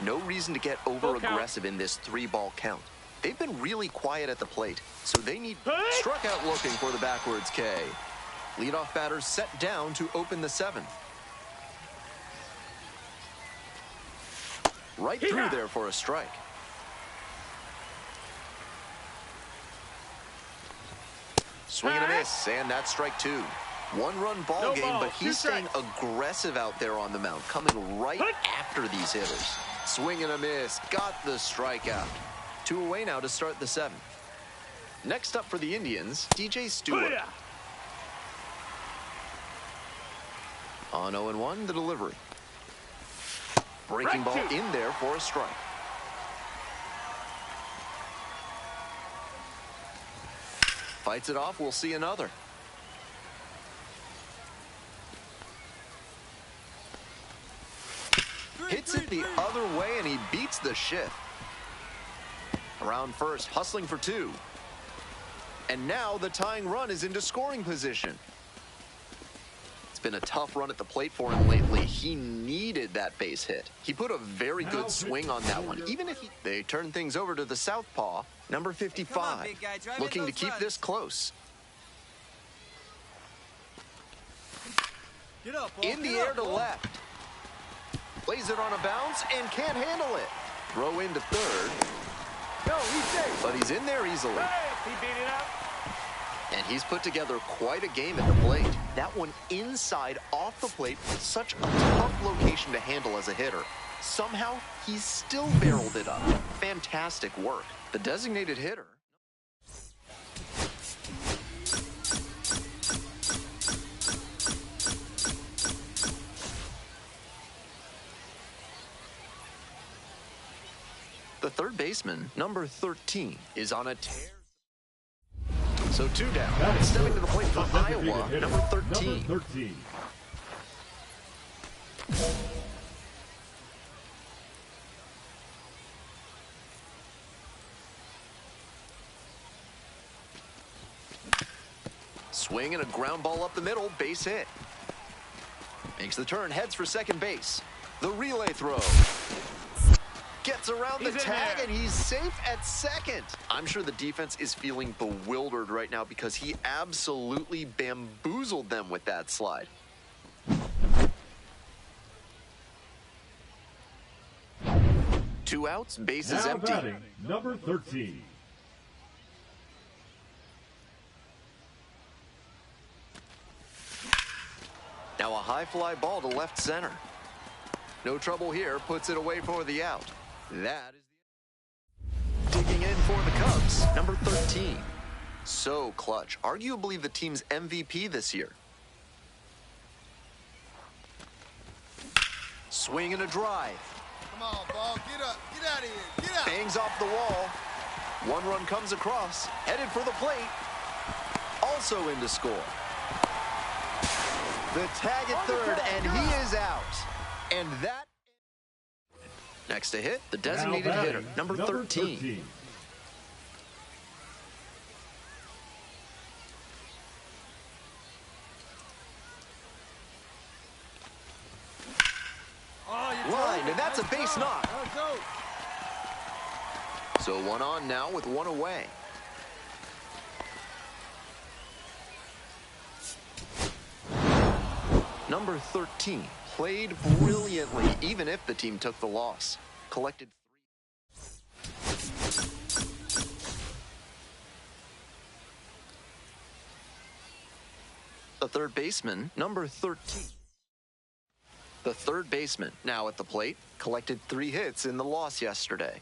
No reason to get over-aggressive in this 3-ball count. They've been really quiet at the plate, so they need... Struck out looking for the backwards K. Leadoff batter set down to open the 7th. Right through there for a strike. Swing and a miss, and that's strike 2. One-run ball game, but he's staying aggressive out there on the mound, coming right after these hitters. Swing and a miss, got the strikeout. 2 away now to start the 7th. Next up for the Indians, DJ Stewart. On 0-1, the delivery. Breaking ball in there for a strike. Fights it off, we'll see another. Hits it the other way, and he beats the shift. Around first, hustling for 2. And now the tying run is into scoring position. It's been a tough run at the plate for him lately. He needed that base hit. He put a very good swing on that one. Even if they turn things over to the southpaw, number 55, looking to keep this close. In the air to left. Plays it on a bounce and can't handle it. Throw into third. No, he's safe. But he's in there easily. He beat it up. And he's put together quite a game at the plate. That one inside off the plate, such a tough location to handle as a hitter. Somehow, he's still barreled it up. Fantastic work. The designated hitter. The third baseman, number 13, is on a tear. So 2 down. Stepping to the plate for Iowa, number 13. Swing and a ground ball up the middle, base hit. Makes the turn, heads for second base. The relay throw. Gets around the tag, and he's safe at second. I'm sure the defense is feeling bewildered right now because he absolutely bamboozled them with that slide. Two outs, base is empty. Batting, number 13. Now a high fly ball to left center. No trouble here, puts it away for the out. That is digging in for the Cubs, number 13. So clutch, arguably the team's MVP this year. Swing and a drive. Come on, ball, get up, get out of here, get out. Bangs off the wall. One run comes across, headed for the plate. Also in to score. The tag at third, and he is out. And that... Next to hit, the designated hitter, number 13. Line, and that's a base knock. So 1 on now with 1 away. Number 13 played brilliantly, even if the team took the loss. Collected 3. The third baseman, number 13. The third baseman, now at the plate, collected 3 hits in the loss yesterday.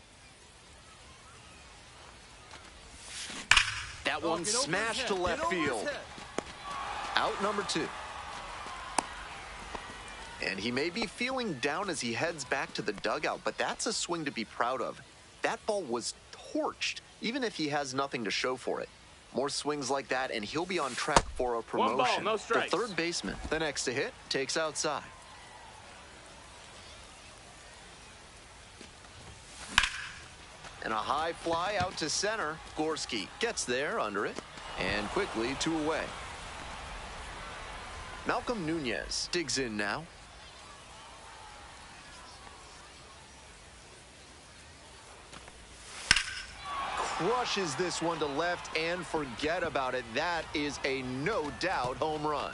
That one smashed to left field. Out number 2. And he may be feeling down as he heads back to the dugout, but that's a swing to be proud of. That ball was torched, even if he has nothing to show for it. More swings like that, and he'll be on track for a promotion. 1 ball, no strikes. The third baseman, the next to hit, takes outside. And a high fly out to center. Gorski gets there under it, and quickly 2 away. Malcolm Nunez digs in now. Crushes this one to left, and forget about it. That is a no-doubt home run.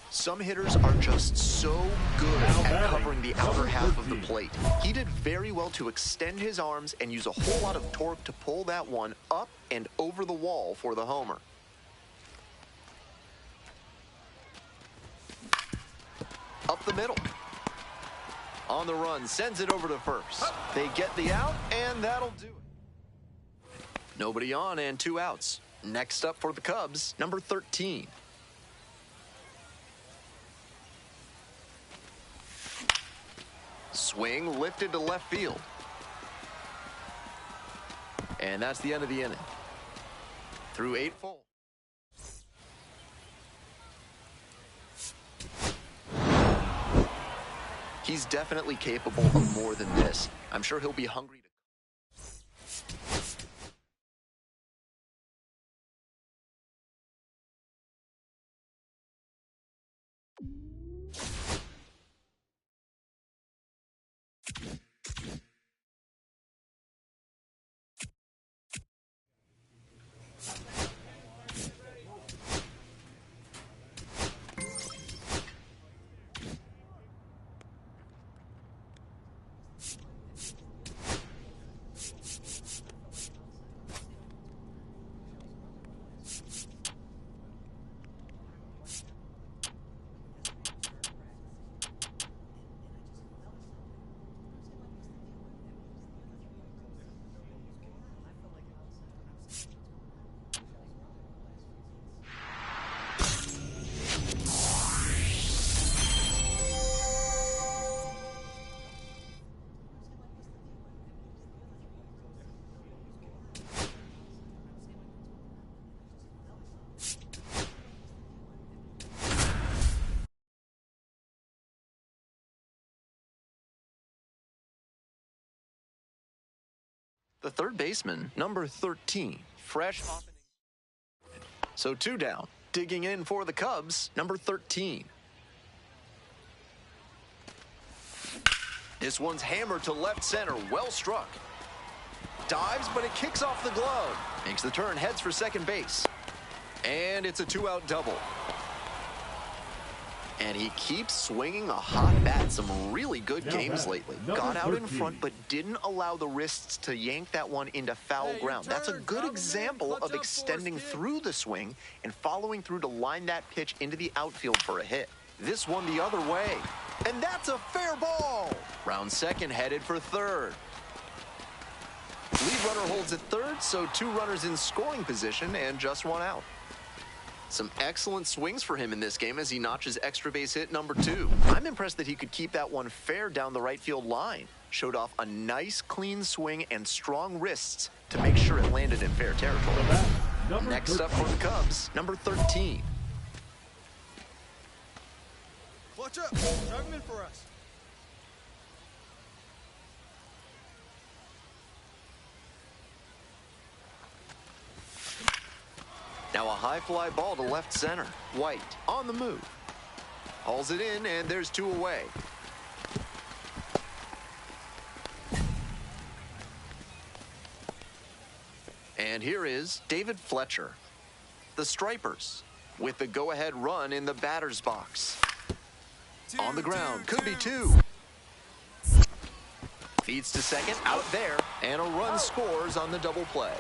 Some hitters are just so good at covering the outer half of the plate. He did very well to extend his arms and use a whole lot of torque to pull that one up and over the wall for the homer. Up the middle. On the run, sends it over to first. They get the out, and that'll do it. Nobody on and 2 outs. Next up for the Cubs, number 13. Swing lifted to left field. And that's the end of the inning. Through 8 full. He's definitely capable of more than this. I'm sure he'll be hungry to... The third baseman, number 13, fresh off. So 2 down. Digging in for the Cubs, number 13. This one's hammered to left center, well struck. Dives, but it kicks off the glove. Makes the turn, heads for second base. And it's a 2-out double. And he keeps swinging a hot bat. Some really good games lately. Got out in front, but didn't allow the wrists to yank that one into foul ground. That's a good example of extending through the swing and following through to line that pitch into the outfield for a hit. This one the other way. And that's a fair ball. Round second, headed for third. Lead runner holds at third, so 2 runners in scoring position and just 1 out. Some excellent swings for him in this game as he notches extra base hit number 2. I'm impressed that he could keep that one fair down the right field line. Showed off a nice clean swing and strong wrists to make sure it landed in fair territory. Next up for the Cubs, number 13. Watch up. Drive him in for us. Now a high fly ball to left center. White on the move. Hauls it in, and there's 2 away. And here is David Fletcher. The Stripers with the go-ahead run in the batter's box. On the ground, could be 2. Feeds to second, out there, and a run scores on the double play.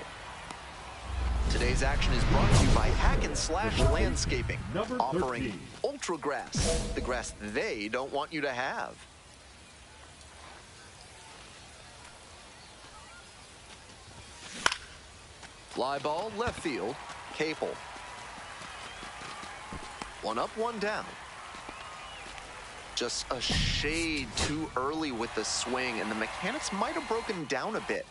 Today's action is brought to you by Hack and Slash Landscaping, Number offering 13. Ultra Grass, the grass they don't want you to have. Fly ball, left field, Capel. One up, one down. Just a shade too early with the swing, and the mechanics might have broken down a bit.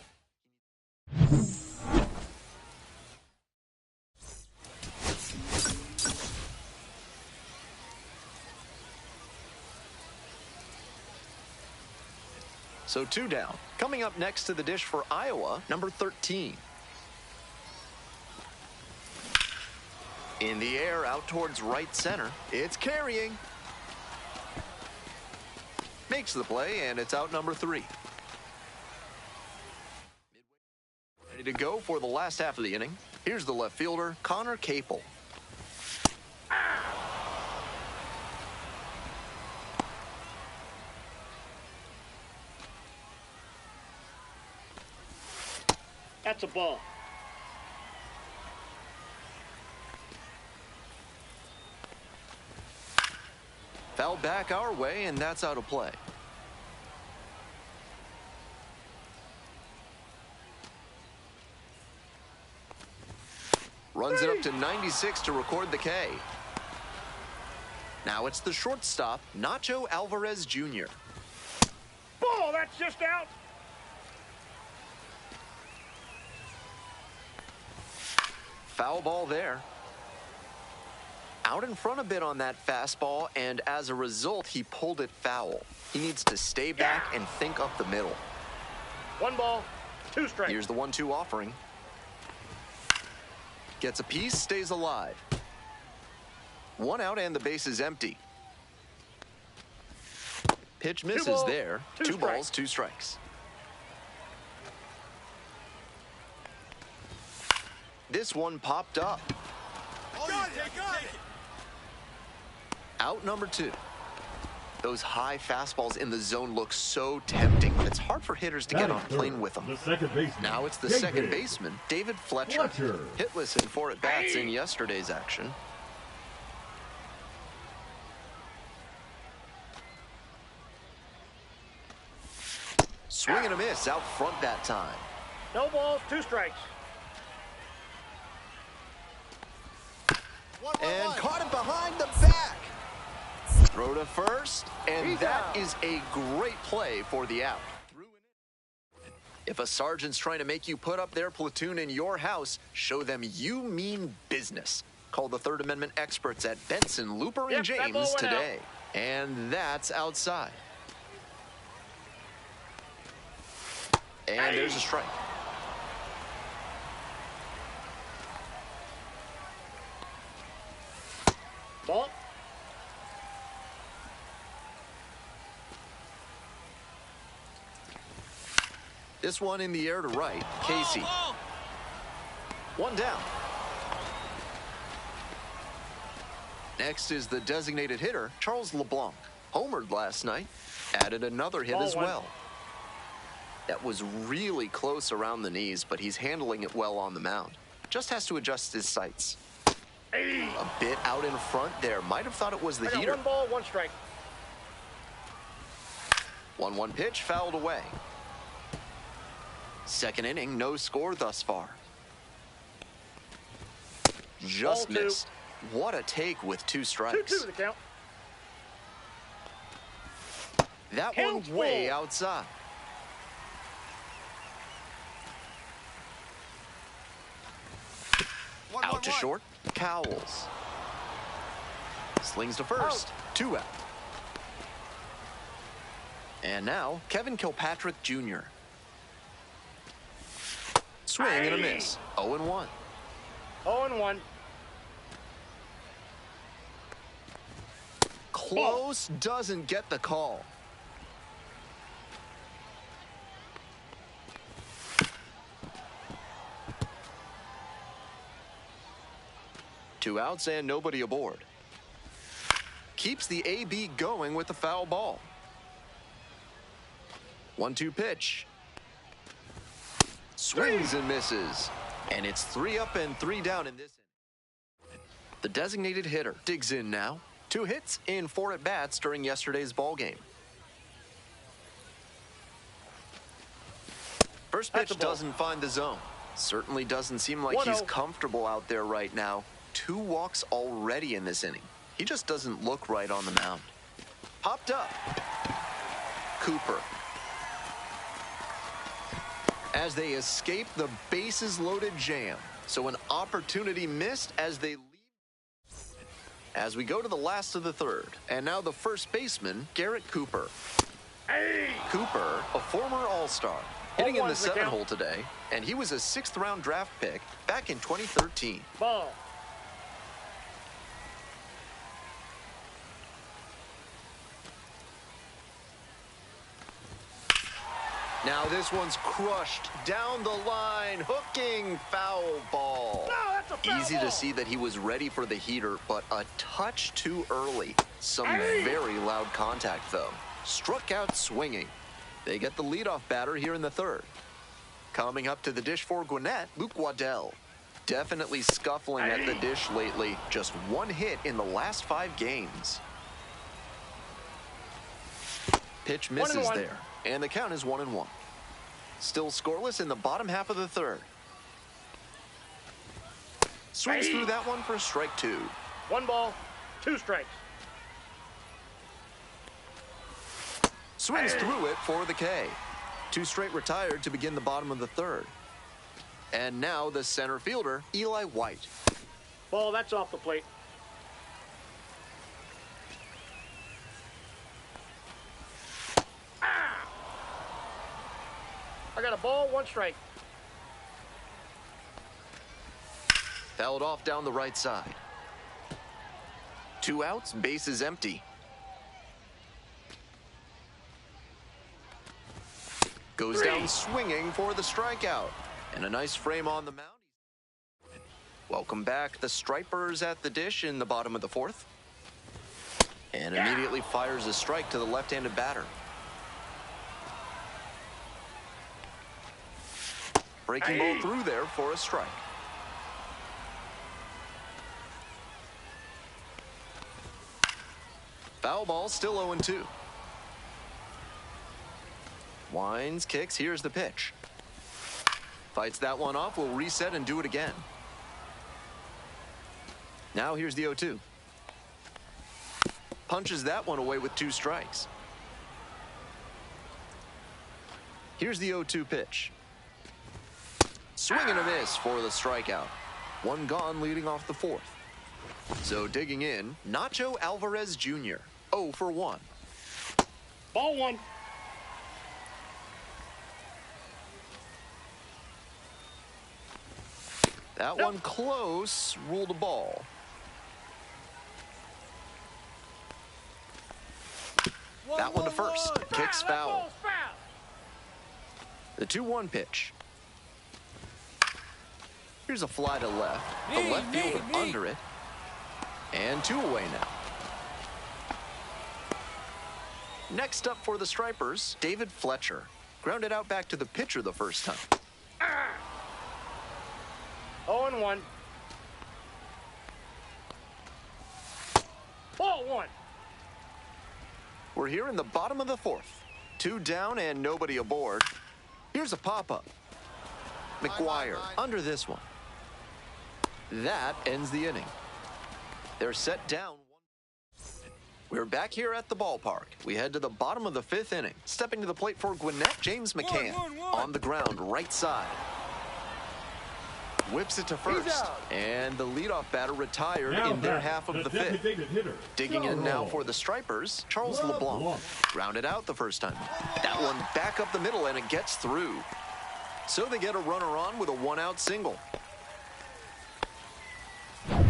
So 2 down. Coming up next to the dish for Iowa, number 13. In the air, out towards right center. It's carrying. Makes the play, and it's out number 3. Ready to go for the last half of the inning. Here's the left fielder, Connor Capel. That's a ball. Foul back our way, and that's out of play. Runs it up to 96 to record the K. Now it's the shortstop, Nacho Alvarez Jr. Ball, that's just out. Foul ball there. Out in front a bit on that fastball, and as a result, he pulled it foul. He needs to stay back and think up the middle. 1 ball, 2 strikes. Here's the 1-2 offering. Gets a piece, stays alive. 1 out and the base is empty. Pitch misses there. 2 balls, 2 strikes. This one popped up. Got it. Out number 2. Those high fastballs in the zone look so tempting, but it's hard for hitters to get on a plane with them. The second baseman. Now it's the second baseman, David Fletcher. Hitless in 4 at-bats in yesterday's action. Swing and a miss out front that time. No balls, 2 strikes. And caught it behind the back. Throw to first, and that is a great play for the out. If a sergeant's trying to make you put up their platoon in your house, show them you mean business. Call the Third Amendment experts at Benson, Looper, and James today. And that's outside. And there's a strike. Ball. This one in the air to right, Casey. 1 down. Next is the designated hitter, Charles LeBlanc. Homered last night, added another hit as well. That was really close around the knees, but he's handling it well on the mound. Just has to adjust his sights. A bit out in front there. Might have thought it was the heater. 1 ball, 1 strike. 1-1 pitch, fouled away. Second inning, no score thus far. Just Ball 2. missed. What a take with 2 strikes. 2-2 the count. That one's way outside. Out to short, Cowles. Slings to first, 2 out. And now, Kevin Kilpatrick Jr. Swing and a miss, 0-1. 0-1. Close, doesn't get the call. Two outs and nobody aboard. Keeps the AB going with the foul ball. 1-2 pitch. Swings and misses. And it's 3 up and 3 down in this inning. The designated hitter digs in now. 2 hits in 4 at-bats during yesterday's ball game. First pitch doesn't find the zone. Certainly doesn't seem like he's comfortable out there right now. 2 walks already in this inning. He just doesn't look right on the mound. Popped up. Cooper. As they escape the bases-loaded jam. So an opportunity missed as they leave. As we go to the last of the 3rd. And now the first baseman, Garrett Cooper. Cooper, a former All-Star. Hitting in the 7th hole today, and he was a 6th-round draft pick back in 2013. Ball. Now this one's crushed down the line, hooking foul ball. No, that's a foul Easy ball. to see that he was ready for the heater, but a touch too early. Some very loud contact, though. Struck out swinging. They get the leadoff batter here in the 3rd. Coming up to the dish for Gwinnett, Luke Waddell. Definitely scuffling at the dish lately. Just 1 hit in the last 5 games. Pitch misses there, and the count is 1-1. Still scoreless in the bottom half of the 3rd. Swings through that one for strike 2. 1 ball, 2 strikes. Swings through it for the K. 2 straight retired to begin the bottom of the 3rd. And now the center fielder, Eli White. Ball, that's off the plate. I got a ball, 1 strike. Fouled off down the right side. 2 outs, bases empty. Goes down swinging for the strikeout. And a nice frame on the mound. Welcome back. The Stripers at the dish in the bottom of the 4th. And immediately fires a strike to the left-handed batter. Breaking ball through there for a strike. Foul ball, still 0-2. Winds, kicks, here's the pitch. Fights that one off, will reset and do it again. Now here's the 0-2. Punches that one away with 2 strikes. Here's the 0-2 pitch. Swing and a miss for the strikeout. 1 gone leading off the 4th. So digging in, Nacho Alvarez Jr. 0 for 1. Ball 1. That one close, ruled a ball. That one to first, kicks foul. The 2-1 pitch. Here's a fly to left, the left fielder under it, and 2 away now. Next up for the Stripers, David Fletcher. Grounded out back to the pitcher the first time. 0-1. Ball 1. We're here in the bottom of the 4th. 2 down and nobody aboard. Here's a pop-up. McGuire under this one. That ends the inning. They're set down. We're back here at the ballpark. We head to the bottom of the 5th inning. Stepping to the plate for Gwinnett, James McCann. On the ground, right side. Whips it to first, and the leadoff batter retired in their half of the 5th. Digging in now for the Stripers, Charles LeBlanc. Grounded out the first time. That one back up the middle, and it gets through. So they get a runner on with a 1-out single.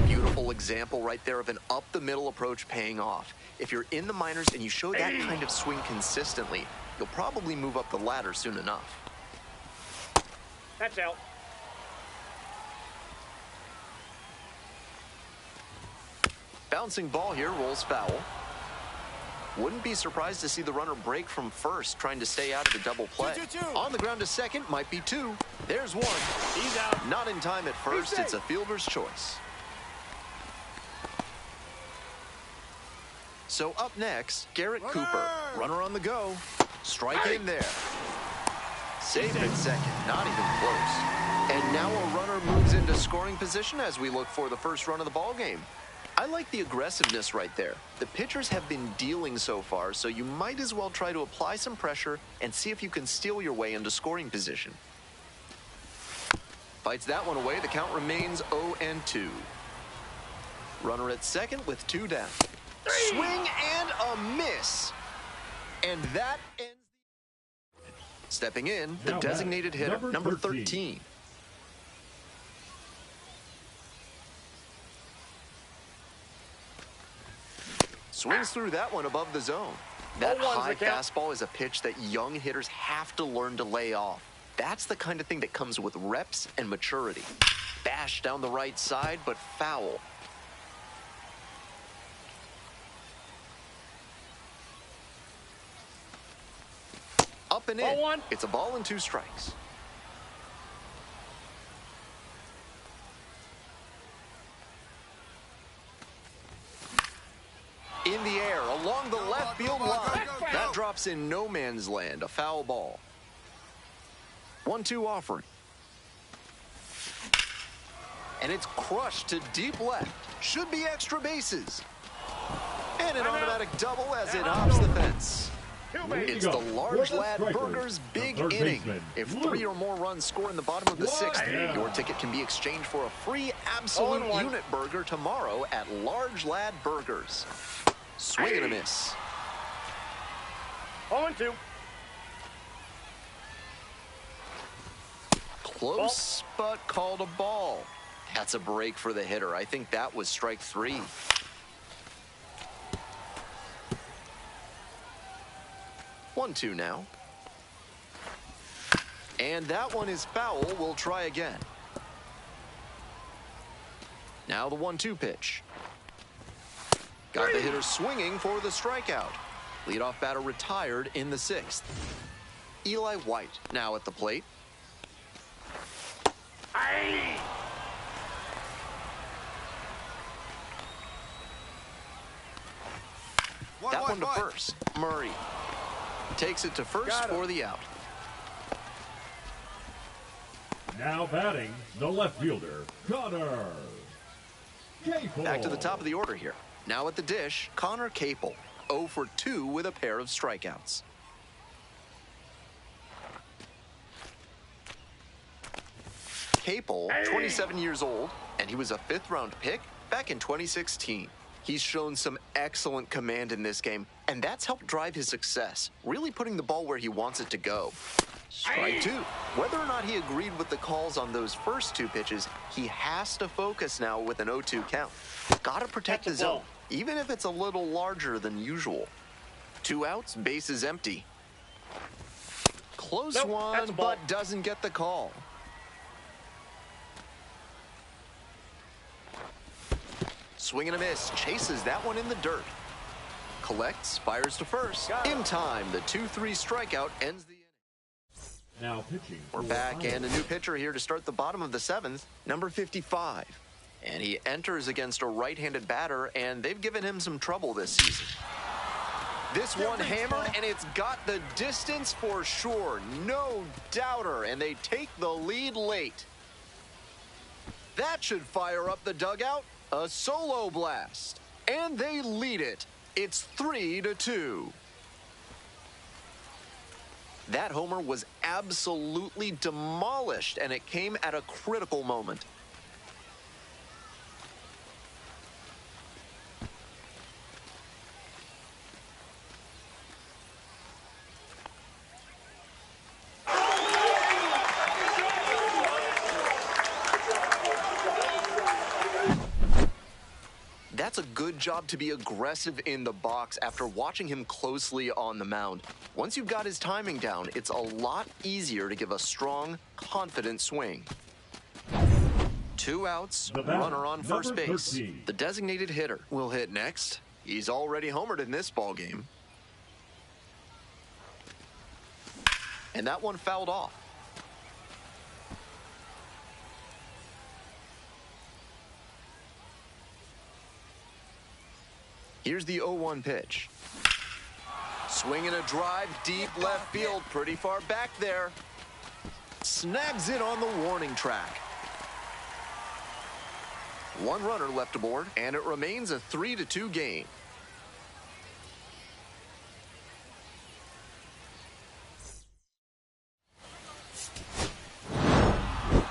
Beautiful example right there of an up-the-middle approach paying off. If you're in the minors and you show that kind of swing consistently, you'll probably move up the ladder soon enough. That's out. Bouncing ball here, rolls foul. Wouldn't be surprised to see the runner break from first, trying to stay out of the double play. On the ground to second, might be two. There's one. He's out. Not in time at first. It's a fielder's choice. So up next, Garrett Cooper. Runner on the go. Strike in there. Safe at second. Not even close. And now a runner moves into scoring position as we look for the first run of the ball game. I like the aggressiveness right there. The pitchers have been dealing so far, so you might as well try to apply some pressure and see if you can steal your way into scoring position. Fights that one away. The count remains 0-2. Runner at second with two down. Swing and a miss. And that ends. Stepping in, the designated hitter, number 13. Swings through that one above the zone. That high fastball is a pitch that young hitters have to learn to lay off. That's the kind of thing that comes with reps and maturity. Bash down the right side, but foul. Up and in. It's a ball and two strikes. In the air, along the left field line. That drops in no man's land, a foul ball. 1-2 offering. And it's crushed to deep left. Should be extra bases. And an automatic double as it hops the fence. It's the Large Lad Burgers big inning. If 3 or more runs score in the bottom of the 6th, your ticket can be exchanged for a free absolute unit burger tomorrow at Large Lad Burgers. Swing and a miss. 0-2. Close, but called a ball. That's a break for the hitter. I think that was strike 3. 1-2 now. And that one is foul. We'll try again. Now the 1-2 pitch. Got the hitter swinging for the strikeout. Leadoff batter retired in the 6th. Eli White now at the plate. That one to first. Murray takes it to first for the out. Now batting, the left fielder, Connor Capel. Back to the top of the order here. Now at the dish, Connor Capel, 0 for 2 with a pair of strikeouts. Capel, 27 years old, and he was a 5th-round pick back in 2016. He's shown some excellent command in this game, and that's helped drive his success, really putting the ball where he wants it to go. Strike 2. Whether or not he agreed with the calls on those first 2 pitches, he has to focus now with an 0-2 count. Gotta protect the zone, even if it's a little larger than usual. 2 outs, bases empty. Close one, but doesn't get the call. Swing and a miss, chases that one in the dirt. Collects, fires to first. In time, the 2-3 strikeout ends the inning. Now pitching. We're back, and a new pitcher here to start the bottom of the 7th, number 55. And he enters against a right-handed batter, and they've given him some trouble this season. This one hammered, and it's got the distance for sure. No doubter, and they take the lead late. That should fire up the dugout. A solo blast, and they lead it. It's 3-2. That homer was absolutely demolished, and it came at a critical moment. That's a good job to be aggressive in the box after watching him closely on the mound. Once you've got his timing down, it's a lot easier to give a strong, confident swing. 2 outs, runner on first base. 13. The designated hitter will hit next. He's already homered in this ballgame. and that one fouled off. Here's the 0-1 pitch. Swinging a drive deep left field, pretty far back there. Snags it on the warning track. One runner left aboard, and it remains a 3-2 game.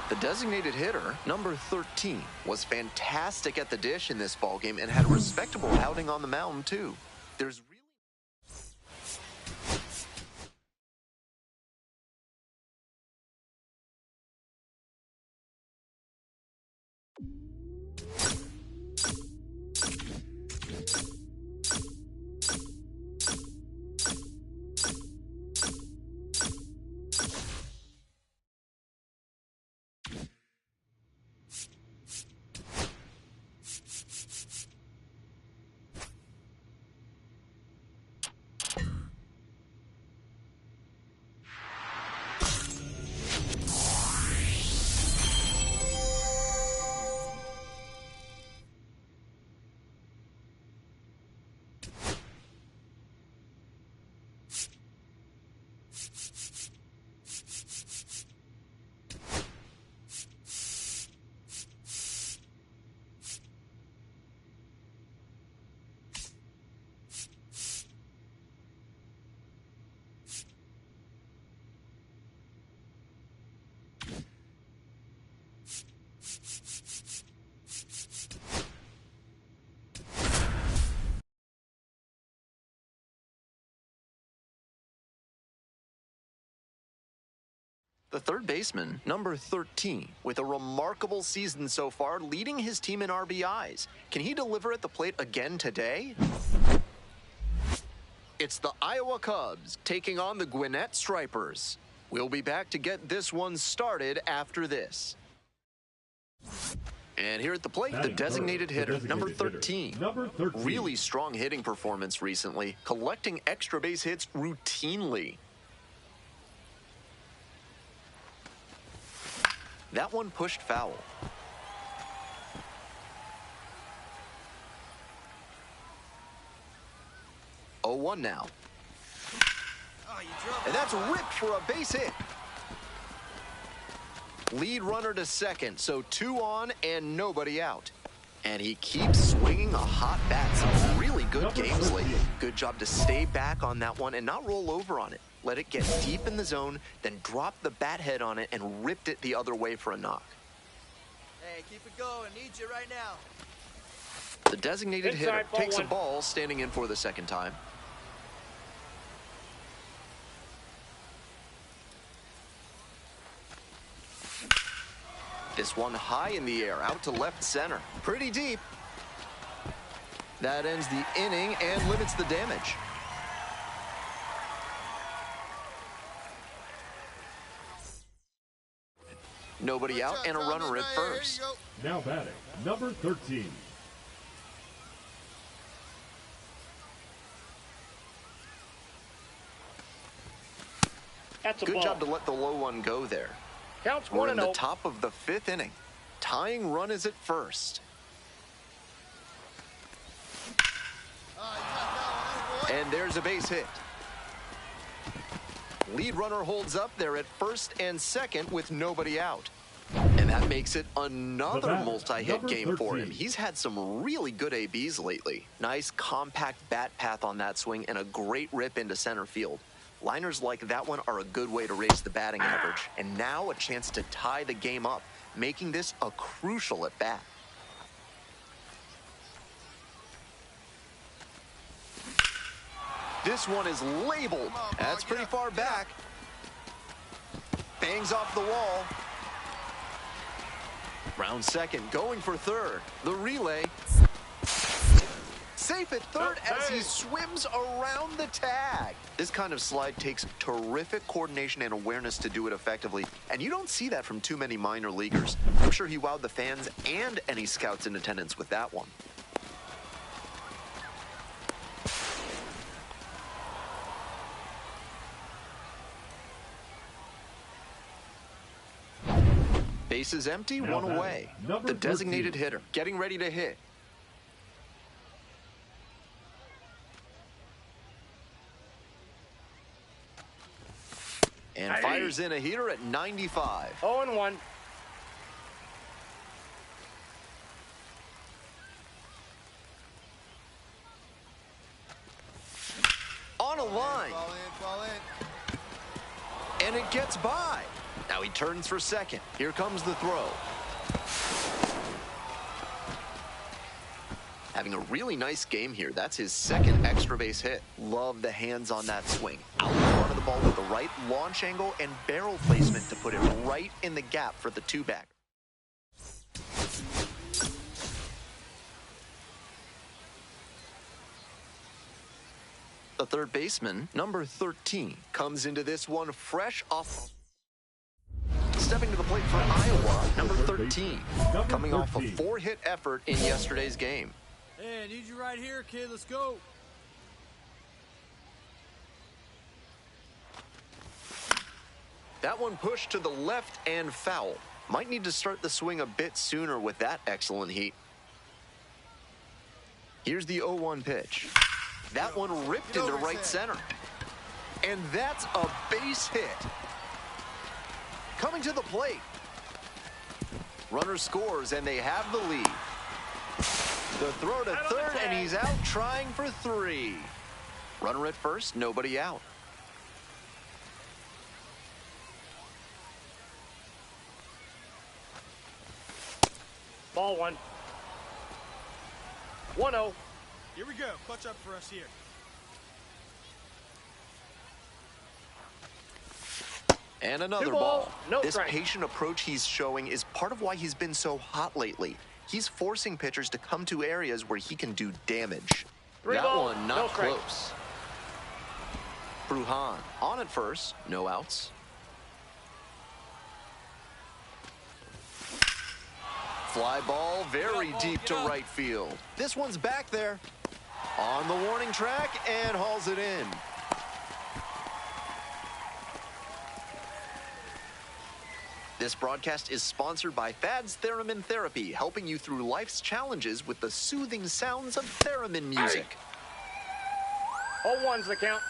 The designated hitter, number 13, was fantastic at the dish in this ballgame and had a respectable outing on the mound, too. There's the third baseman, number 13, with a remarkable season so far, leading his team in RBIs. Can he deliver at the plate again today? It's the Iowa Cubs taking on the Gwinnett Stripers. We'll be back to get this one started after this. And here at the plate, the designated hitter, number 13. Really strong hitting performance recently, collecting extra base hits routinely. That one pushed foul. 0-1 now. And that's ripped for a base hit. Lead runner to second, so 2 on and nobody out. And he keeps swinging a hot bat. Some really good games lately. Good job to stay back on that one and not roll over on it. Let it get deep in the zone, then drop the bat head on it and ripped it the other way for a knock. Hey, keep it going. Need you right now. The designated hitter takes a ball, standing in for the second time. This one high in the air, out to left center. Pretty deep. That ends the inning and limits the damage. Nobody out and a runner at first. Now batting, number 13. That's a Good ball. job to let the low one go there. Counts We're 1-0. in the top of the 5th inning. Tying run is at first. And there's a base hit. Lead runner holds up there at first and second with nobody out. And that makes it another multi-hit game for him. He's had some really good ABs lately. Nice compact bat path on that swing and a great rip into center field. Liners like that one are a good way to raise the batting average. And now a chance to tie the game up, making this a crucial at bat. This one is labeled. That's pretty far back. Bangs off the wall. Round second, going for third. The relay. Safe at third as he swims around the tag. This kind of slide takes terrific coordination and awareness to do it effectively, and you don't see that from too many minor leaguers. I'm sure he wowed the fans and any scouts in attendance with that one. Base is empty, Now one away. The designated hitter getting ready to hit. And fires in a heater at 95. 0-1. On a line. Fall in. And it gets by. Now he turns for second. Here comes the throw. Having a really nice game here. That's his second extra base hit. Love the hands on that swing. Out in front of the ball with the right launch angle and barrel placement to put it right in the gap for the two-back. The third baseman, number 13, comes into this one fresh off. Stepping to the plate for Iowa, number 13, coming off a 4-hit effort in yesterday's game. Hey, I need you right here, kid. Let's go. That one pushed to the left and foul. Might need to start the swing a bit sooner with that excellent heat. Here's the 0-1 pitch. That one ripped into right center. And that's a base hit. Coming to the plate. Runner scores, and they have the lead. The throw to third, and he's out trying for 3. Runner at first, nobody out. Ball 1. 1-0. Here we go. Clutch up for us here. And another 2 balls, ball. no This strike. patient approach he's showing is part of why he's been so hot lately. He's forcing pitchers to come to areas where he can do damage. 3 that balls, one no not strike. close. Bruhan on at first, no outs. Fly ball very deep to right field. This one's back there. On the warning track and hauls it in. This broadcast is sponsored by Thad's Theremin Therapy, helping you through life's challenges with the soothing sounds of theremin music. 0-1's the count.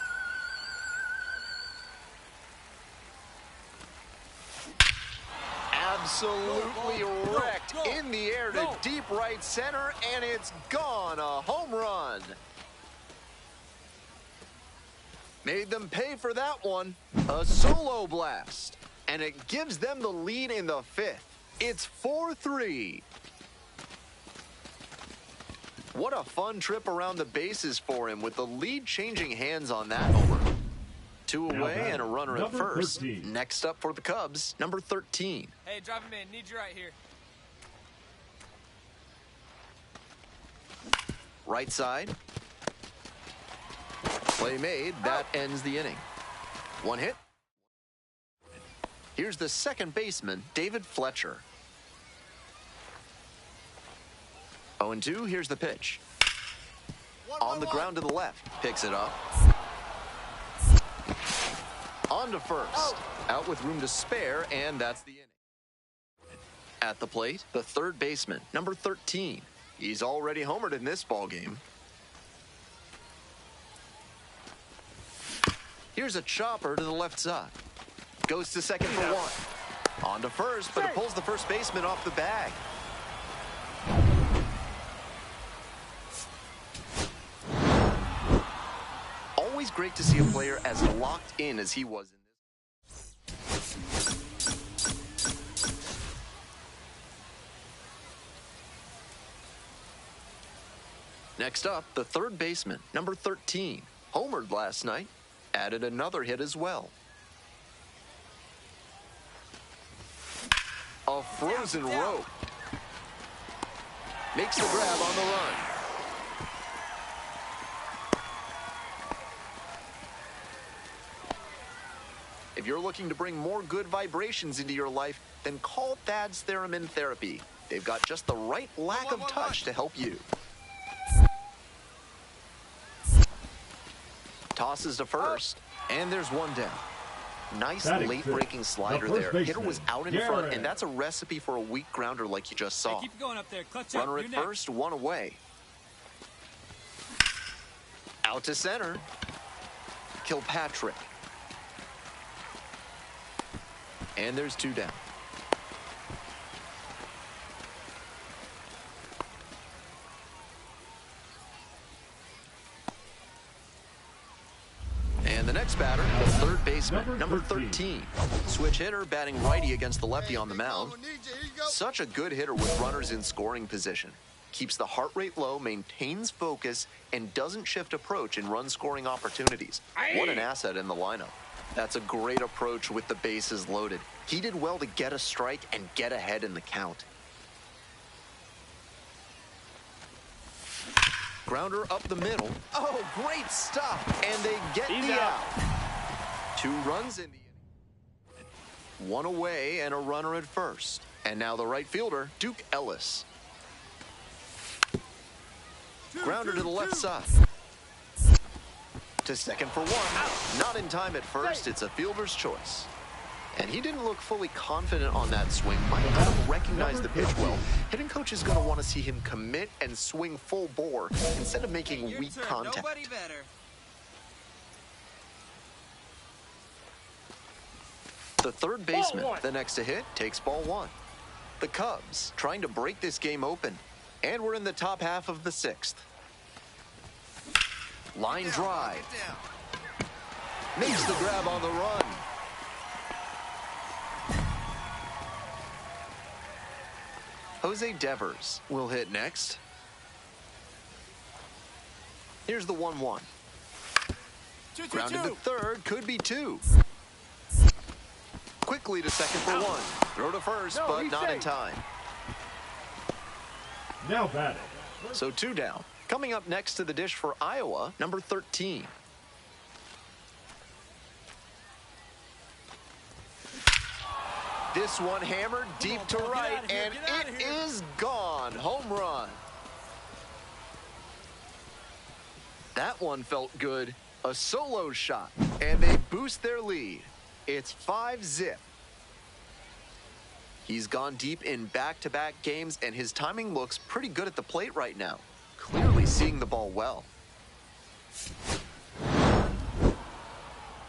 Absolutely wrecked in the air to deep right center, and it's gone. A home run. Made them pay for that one. A solo blast. And it gives them the lead in the 5th. It's 4-3. What a fun trip around the bases for him with the lead changing hands on that homer. 2 away and a runner at first. 13. Next up for the Cubs, number 13. Hey, drive him in. Need you right here. Right side. Play made. That ends the inning. 1 hit. Here's the second baseman, David Fletcher. 0-2, here's the pitch. On the ground to the left, picks it up. On to first. Out with room to spare, and that's the inning. At the plate, the third baseman, number 13. He's already homered in this ballgame. Here's a chopper to the left side. Goes to second for 1. On to first, but it pulls the first baseman off the bag. Always great to see a player as locked in as he was in this. Next up, the third baseman, number 13. Homered last night, added another hit as well. A frozen rope. Makes the grab on the run. If you're looking to bring more good vibrations into your life, then call Thad's Theremin Therapy. They've got just the right lack of touch to help you. Tosses to first, and there's one down. Nice Batting late-breaking slider the first there. baseman, Hitter was out in front, Garrett. and that's a recipe for a weak grounder like you just saw. Hey, keep going up there. Clutch up. Runner at You're next. first, one away. Out to center. Kilpatrick. And there's two down. And the next batter, the third baseman, number 13. Switch hitter, batting righty against the lefty on the mound. Such a good hitter with runners in scoring position. Keeps the heart rate low, maintains focus, and doesn't shift approach in run-scoring opportunities. What an asset in the lineup. That's a great approach with the bases loaded. He did well to get a strike and get ahead in the count. Grounder up the middle. Oh, great stop. And they get the out. 2 runs in the inning. 1 away and a runner at first. And now the right fielder, Duke Ellis. Grounder to the left side. To second for 1. Not in time at first. It's a fielder's choice. And he didn't look fully confident on that swing. Might not have recognized the pitch well. Hitting coach is going to want to see him commit and swing full bore instead of making weak contact. Nobody better. The third baseman, the next to hit, takes ball 1. The Cubs trying to break this game open. And we're in the top half of the 6th. Line drive. Makes the grab on the run. Jose Devers will hit next. Here's the 1-1. Grounded to third, could be 2. Quickly to second for 1. Throw to first, but not in time. Now batting. So 2 down. Coming up next to the dish for Iowa, number 13. This one hammered deep to right, and it is gone. Home run. That one felt good. A solo shot, and they boost their lead. It's 5-zip. He's gone deep in back-to-back games, and his timing looks pretty good at the plate right now. Clearly seeing the ball well.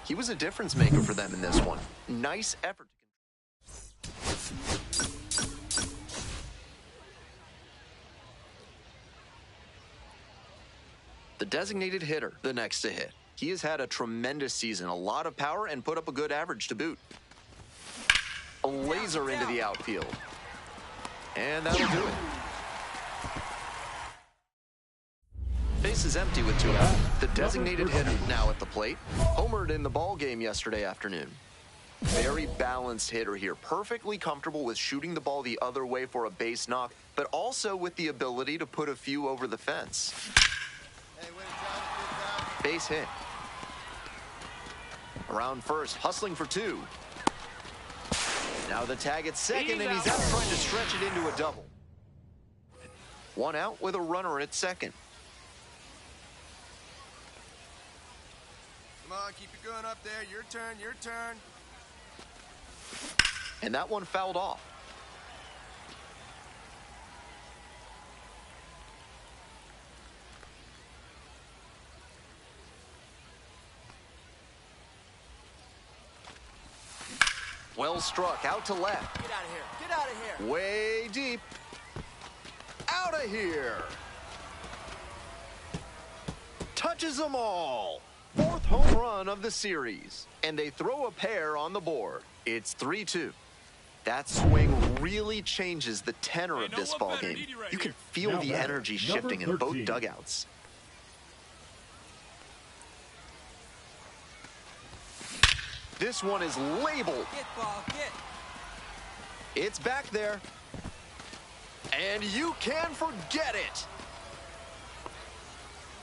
He was a difference maker for them in this one. Nice effort. The designated hitter, the next to hit. He has had a tremendous season, a lot of power, and put up a good average to boot. A laser into the outfield. And that'll do it. Base is empty with 2 out. The designated hitter now at the plate. Homered in the ball game yesterday afternoon. Very balanced hitter here. Perfectly comfortable with shooting the ball the other way for a base knock, but also with the ability to put a few over the fence. Base hit. Around first, hustling for 2. Now the tag at second, and he's out trying to stretch it into a double. 1 out with a runner at second. Come on, keep it going up there. Your turn, your turn. And that one fouled off. Well struck, out to left. Get out of here. Get out of here. Way deep. Out of here. Touches them all. 4th home run of the series. And they throw a pair on the board. It's 3-2. That swing really changes the tenor of this ball game. You can feel the energy shifting in both dugouts. This one is labeled. Get ball, get. It's back there. And you can forget it.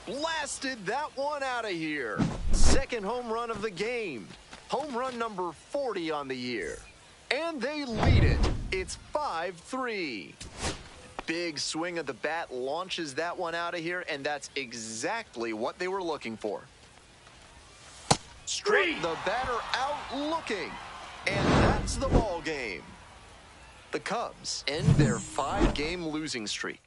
Blasted that one out of here. 2nd home run of the game. Home run number 40 on the year. And they lead it. It's 5-3. Big swing of the bat launches that one out of here, and that's exactly what they were looking for. Struck the batter out looking. And that's the ball game. The Cubs end their 5-game losing streak.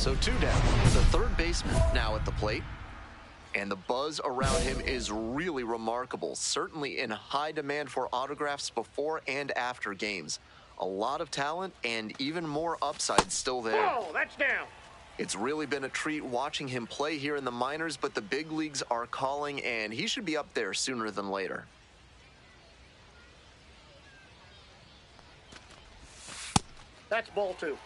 So 2 down. The third baseman now at the plate. And the buzz around him is really remarkable, certainly in high demand for autographs before and after games. A lot of talent and even more upside still there. Oh, that's down. It's really been a treat watching him play here in the minors, but the big leagues are calling, and he should be up there sooner than later. That's ball 2.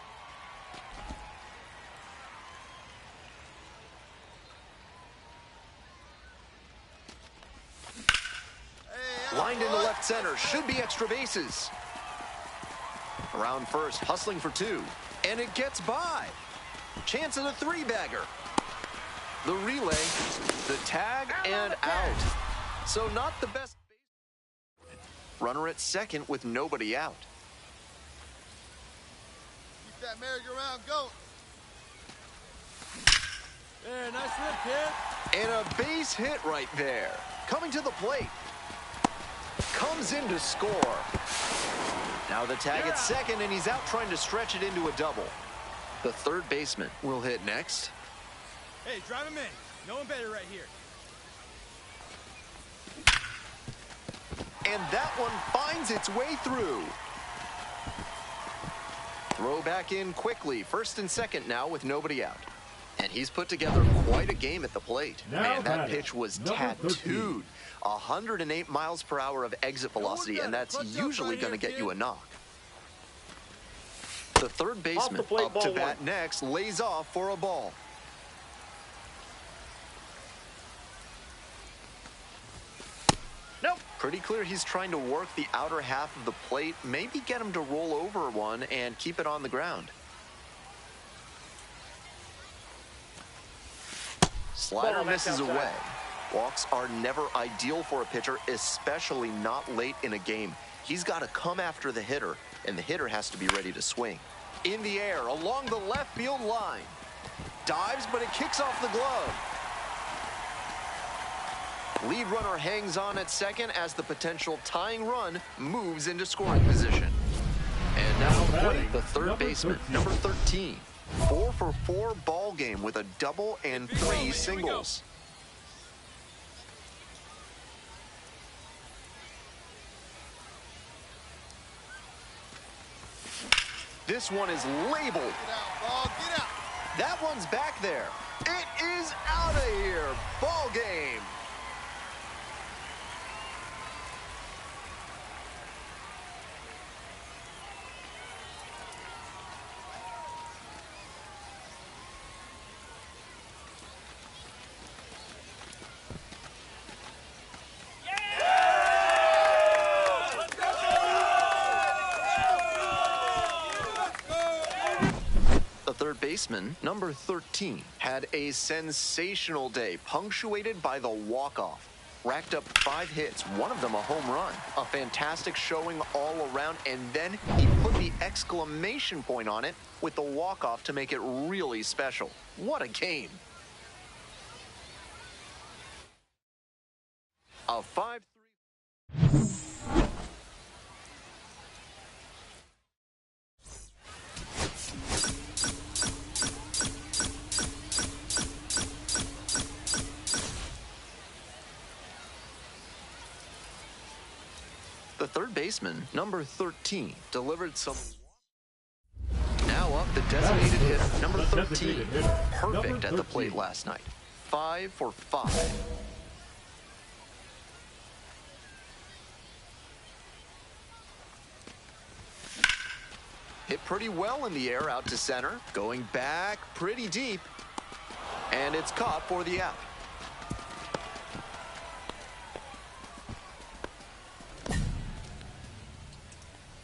Lined into left center, should be extra bases. Around first, hustling for 2, and it gets by. Chance at a 3-bagger. The relay, the tag, and out. So not the best. Runner at second with nobody out. Keep that merry-go-round going. There, nice rip, kid. And a base hit right there. Coming to the plate. Comes in to score. Now the tag at second, and he's out trying to stretch it into a double. The third baseman will hit next. Hey, drive him in. No one better right here. And that one finds its way through. Throw back in quickly. First and second now with nobody out. And he's put together quite a game at the plate. Man, that pitch was tattooed. 108 miles per hour of exit velocity, and that's usually going to get you a knock. The third baseman up to bat next, lays off for a ball. Nope. Pretty clear he's trying to work the outer half of the plate, maybe get him to roll over one and keep it on the ground. Slider misses away. Walks are never ideal for a pitcher, especially not late in a game. He's got to come after the hitter, and the hitter has to be ready to swing. In the air, along the left field line. Dives, but it kicks off the glove. Lead runner hangs on at second as the potential tying run moves into scoring position. And now the third baseman, number 13. 4 for 4 ball game with a double and 3 singles. This one is labeled. Get out, ball, get out. That one's back there. It is out of here. Ball game. Third baseman, number 13, had a sensational day, punctuated by the walk-off. Racked up 5 hits, one of them a home run. A fantastic showing all around, and then he put the exclamation point on it with the walk-off to make it really special. What a game. A 5-3. The third baseman, number 13, delivered some. Now up the designated hitter, number 13. Perfect at the plate last night. 5 for 5. Hit pretty well in the air out to center. Going back pretty deep. And it's caught for the out.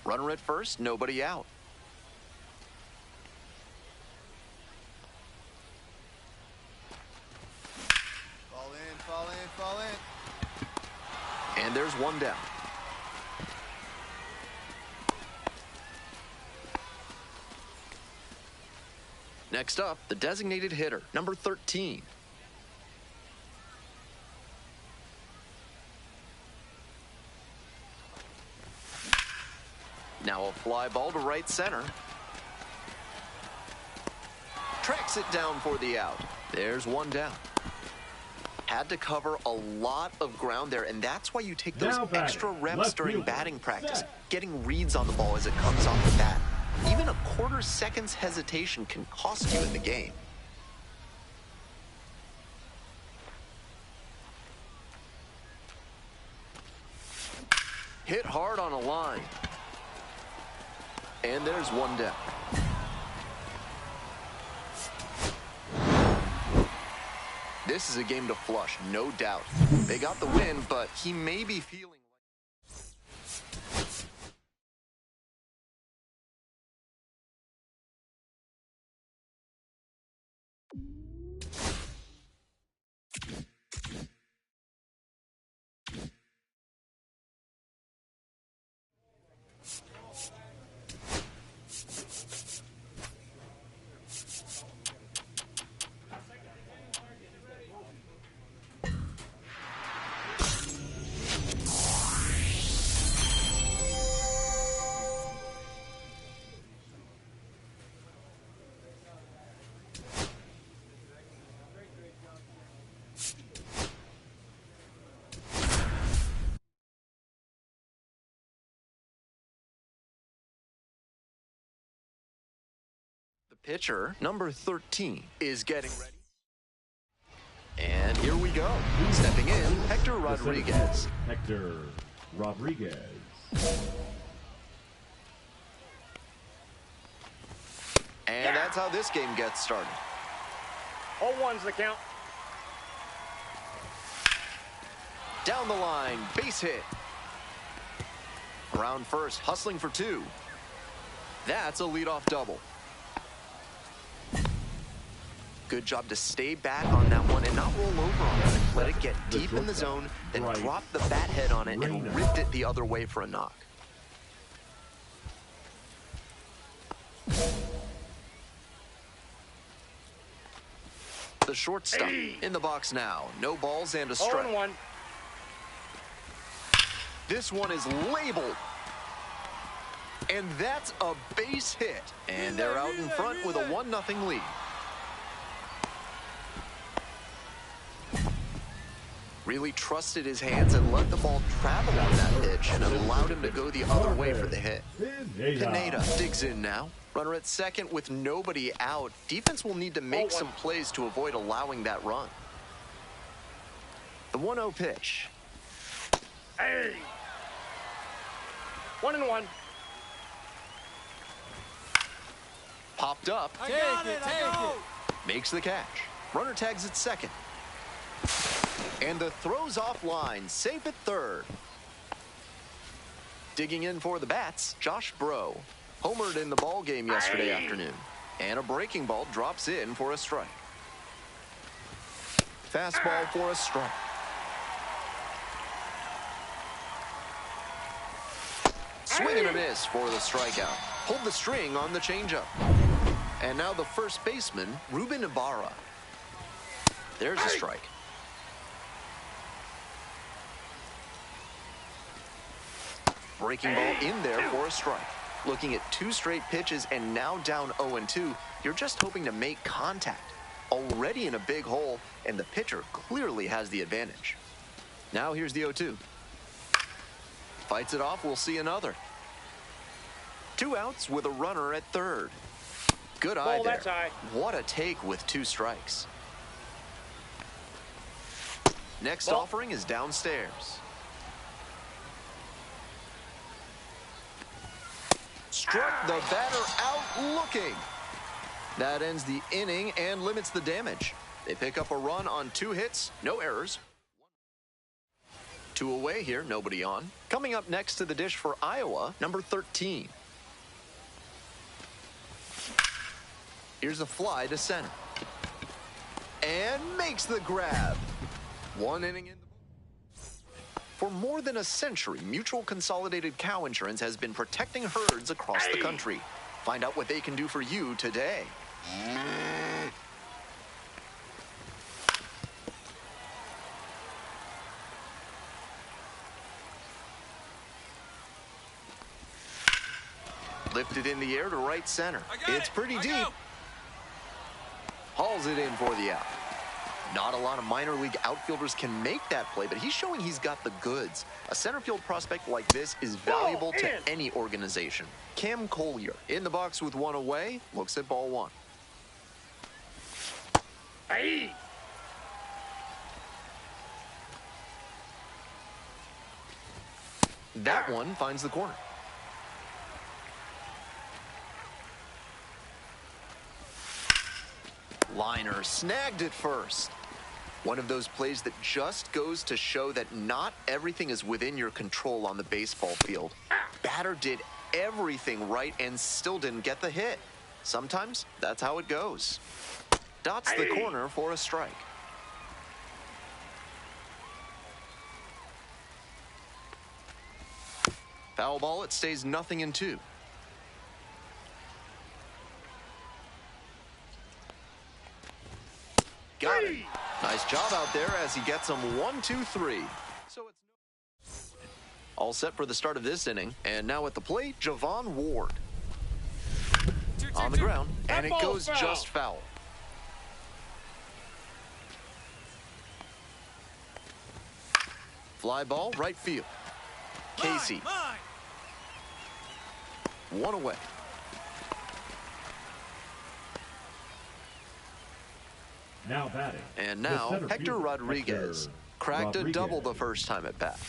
Runner at first, nobody out. Fall in, fall in, fall in. And there's one down. Next up, the designated hitter, number 13. Now a fly ball to right center. Tracks it down for the out. There's one down. Had to cover a lot of ground there, and that's why you take those extra reps during batting practice, getting reads on the ball as it comes off the bat. Even a quarter second's hesitation can cost you in the game. Hit hard on a line. And there's one down. This is a game to flush, no doubt. They got the win, but he may be feeling like... Pitcher, number 13, is getting ready. And here we go. Stepping in, Hector Rodriguez. Hector Rodriguez. And that's how this game gets started. 0-1's the count. Down the line, base hit. Ground first, hustling for two. That's a leadoff double. Good job to stay back on that one and not roll over on it. Let it get deep in the zone, then drop the bat head on it and ripped it the other way for a knock. The shortstop in the box now. No balls and a strike. 0-1. This one is labeled. And that's a base hit. And they're out in front with a 1-0 lead. Really trusted his hands and let the ball travel on that pitch and allowed him to go the other way for the hit. Pineda digs in now. Runner at second with nobody out. Defense will need to make some plays to avoid allowing that run. The 1-0 pitch. Hey! 1-1. Popped up. Take it. Makes the catch. Runner tags at second. And the throw's offline, safe at third. Digging in for the bats, Josh Bro. Homered in the ball game yesterday afternoon. And a breaking ball drops in for a strike. Fastball for a strike. Swing and a miss for the strikeout. Pulled the string on the changeup. And now the first baseman, Ruben Ibarra. There's a strike. Breaking ball in there for a strike. Looking at two straight pitches and now down 0-2. You're just hoping to make contact. Already in a big hole, and the pitcher clearly has the advantage. Now here's the 0-2. Fights it off, we'll see another. 2 outs with a runner at third. Good eye there. That's high. What a take with 2 strikes. Next offering is downstairs. Struck the batter out looking. That ends the inning and limits the damage. They pick up a run on 2 hits, no errors. 2 away here, nobody on. Coming up next to the dish for Iowa, number 13. Here's a fly to center. And makes the grab. 1 inning in the... For more than a century, Mutual Consolidated Cow Insurance has been protecting herds across the country. Find out what they can do for you today. Lifted in the air to right center. It's pretty deep. hauls it in for the out. Not a lot of minor league outfielders can make that play, but he's showing he's got the goods. A center field prospect like this is valuable to any organization. Cam Collier in the box with one away, looks at ball one. Hey. That one finds the corner. Liner snagged it first. One of those plays that just goes to show that not everything is within your control on the baseball field. Batter did everything right and still didn't get the hit. Sometimes that's how it goes. Dots the corner for a strike. Foul ball, it stays 0-2. Got it. Nice job out there as he gets him 1-2-3. So it's all set for the start of this inning. And now at the plate, Javon Ward. On the ground, and it goes just foul. Fly ball, right field. Casey. One away. Now batting. And now Hector Rodriguez cracked a double the first time at bat.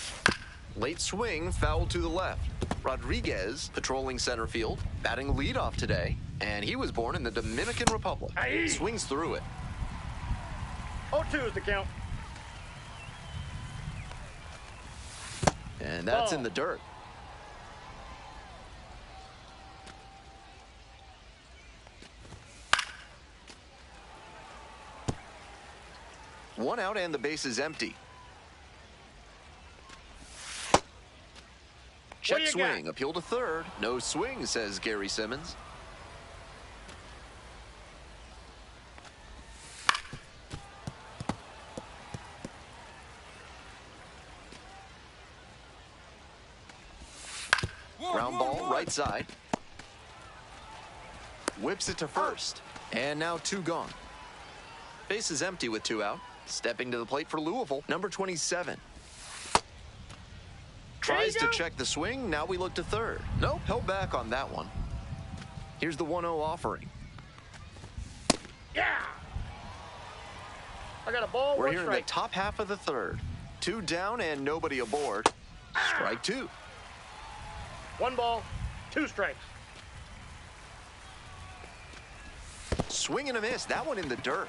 Late swing, foul to the left. Rodriguez patrolling center field, batting leadoff today, and he was born in the Dominican Republic. Swings through it. 0-2 is the count. And that's in the dirt. One out and the base is empty. Check swing, appeal to third. No swing, says Gary Simmons. Ground ball, right side. Whips it to first. And now two gone. Base is empty with two out. Stepping to the plate for Louisville, number 27. Tries to check the swing. Now we look to third. Nope, held back on that one. Here's the 1-0 offering. Yeah! I got a ball, We're here in the top half of the third. Two down and nobody aboard. Strike two. 1 ball, 2 strikes. Swing and a miss. That one in the dirt.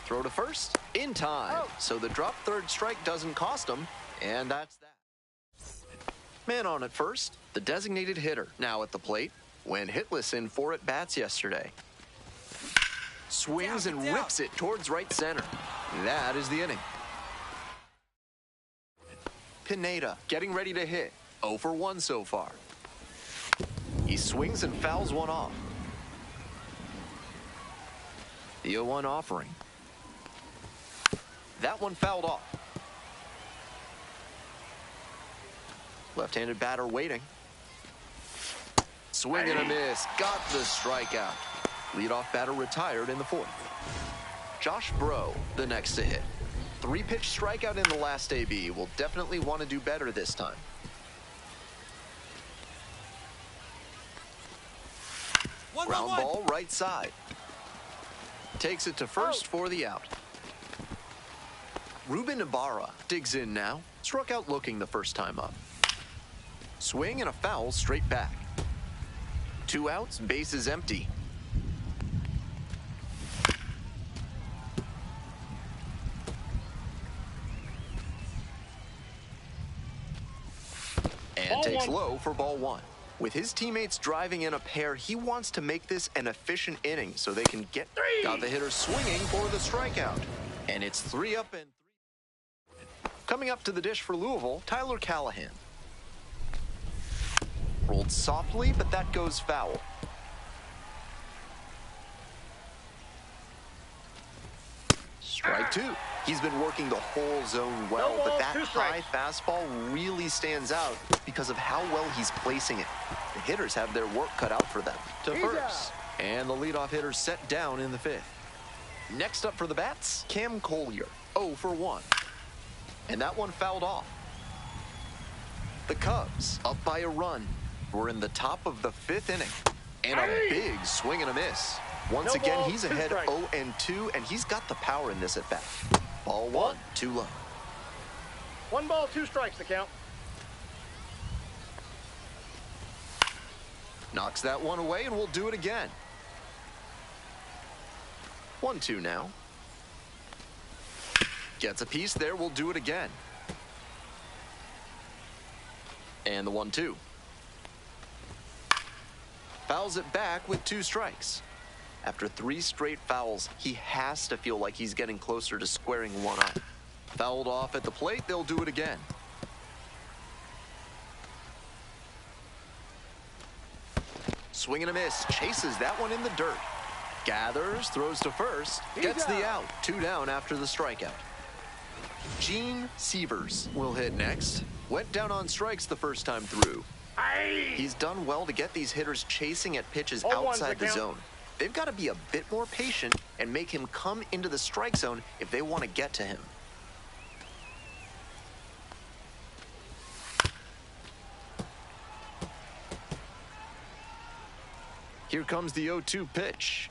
Throw to first. In time. So the drop third strike doesn't cost him. And that's that. Man on at first. The designated hitter now at the plate. Went hitless in 4 at-bats yesterday. Swings and rips it towards right center. That is the inning. Pineda getting ready to hit. 0 for 1 so far. He swings and fouls one off. The 0-1 offering. That one fouled off. Left-handed batter waiting. Swing and a miss. Got the strikeout. Leadoff batter retired in the 4th. Josh Bro, the next to hit. 3-pitch strikeout in the last AB. Will definitely want to do better this time. Ground ball, right side. Takes it to first for the out. Ruben Ibarra digs in now. Struck out looking the first time up. Swing and a foul straight back. 2 outs, base is empty. And takes low for ball 1. With his teammates driving in a pair, he wants to make this an efficient inning so they can get... Got the hitter swinging for the strikeout. And it's 3 up and 3. Coming up to the dish for Louisville, Tyler Callahan. Rolled softly, but that goes foul. Strike 2. He's been working the whole zone well, but that high fastball really stands out because of how well he's placing it. The hitters have their work cut out for them. To first. And the leadoff hitter set down in the 5th. Next up for the bats, Cam Collier, 0 for 1. And that one fouled off. The Cubs up by a run. We're in the top of the 5th inning. And a big swing and a miss. Once again, he's ahead 0-2, and he's got the power in this at bat. Ball 1, too low. 1 ball, 2 strikes, the count. Knocks that one away, and we'll do it again. 1-2 now. Gets a piece there, we'll do it again. And the 1-2. Fouls it back with 2 strikes. After 3 straight fouls, he has to feel like he's getting closer to squaring one up. Fouled off at the plate, they'll do it again. Swing and a miss, chases that one in the dirt. Gathers, throws to first, gets the out. 2 down after the strikeout. Gene Severs will hit next. Went down on strikes the first time through. He's done well to get these hitters chasing at pitches outside the zone. They've got to be a bit more patient and make him come into the strike zone if they want to get to him. Here comes the 0-2 pitch.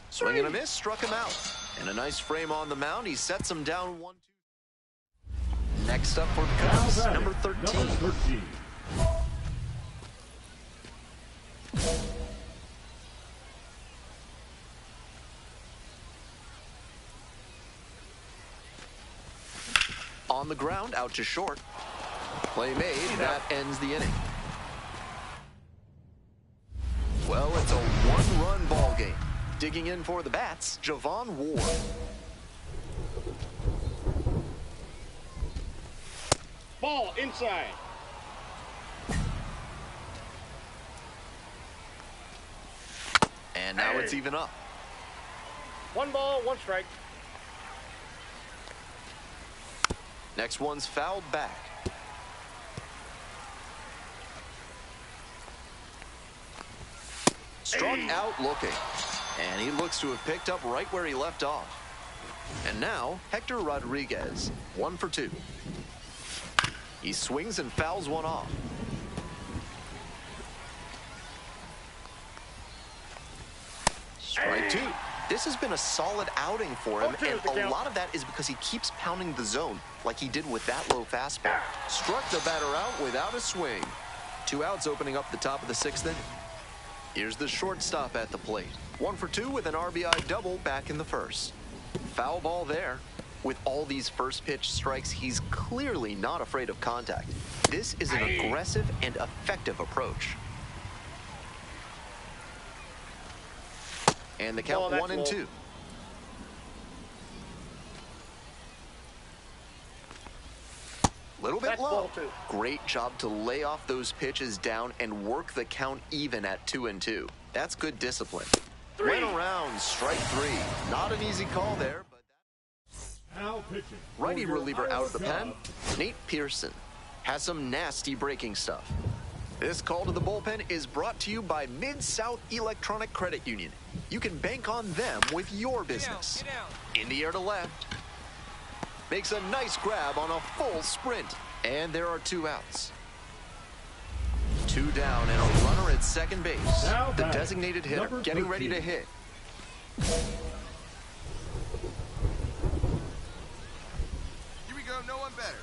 Swing and a miss, struck him out. And a nice frame on the mound. He sets him down 1-2. Next up for the Cubs, number 13. On the ground, out to short. Play made, that ends the inning. Well, it's a 1-run ball game. Digging in for the bats, Javon Ward. Ball inside. And now it's even up. 1 ball, 1 strike. Next one's fouled back. Struck out looking. And he looks to have picked up right where he left off. And now, Hector Rodriguez, 1 for 2. He swings and fouls one off. Strike 2. This has been a solid outing for him, and a lot of that is because he keeps pounding the zone like he did with that low fastball. Struck the batter out without a swing. 2 outs opening up the top of the 6th inning. Here's the shortstop at the plate. 1 for 2 with an RBI double back in the 1st. Foul ball there. With all these first pitch strikes, he's clearly not afraid of contact. This is an aggressive and effective approach. And the count 1-2. Little bit low. Great job to lay off those pitches down and work the count even at 2-2. That's good discipline. Went around, strike 3. Not an easy call there, but righty reliever out of the pen, Nate Pearson, has some nasty breaking stuff. This call to the bullpen is brought to you by Mid-South Electronic Credit Union. You can bank on them with your business. In the air to left. Makes a nice grab on a full sprint. And there are 2 outs. 2 down and a runner at second base. The designated hitter getting ready to hit. Here we go, no one better.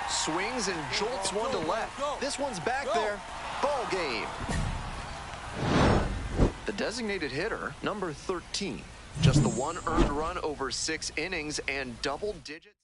Swings and jolts one to left. This one's back there. Ball game. The designated hitter, number 13. Just the 1 earned run over 6 innings and double digits.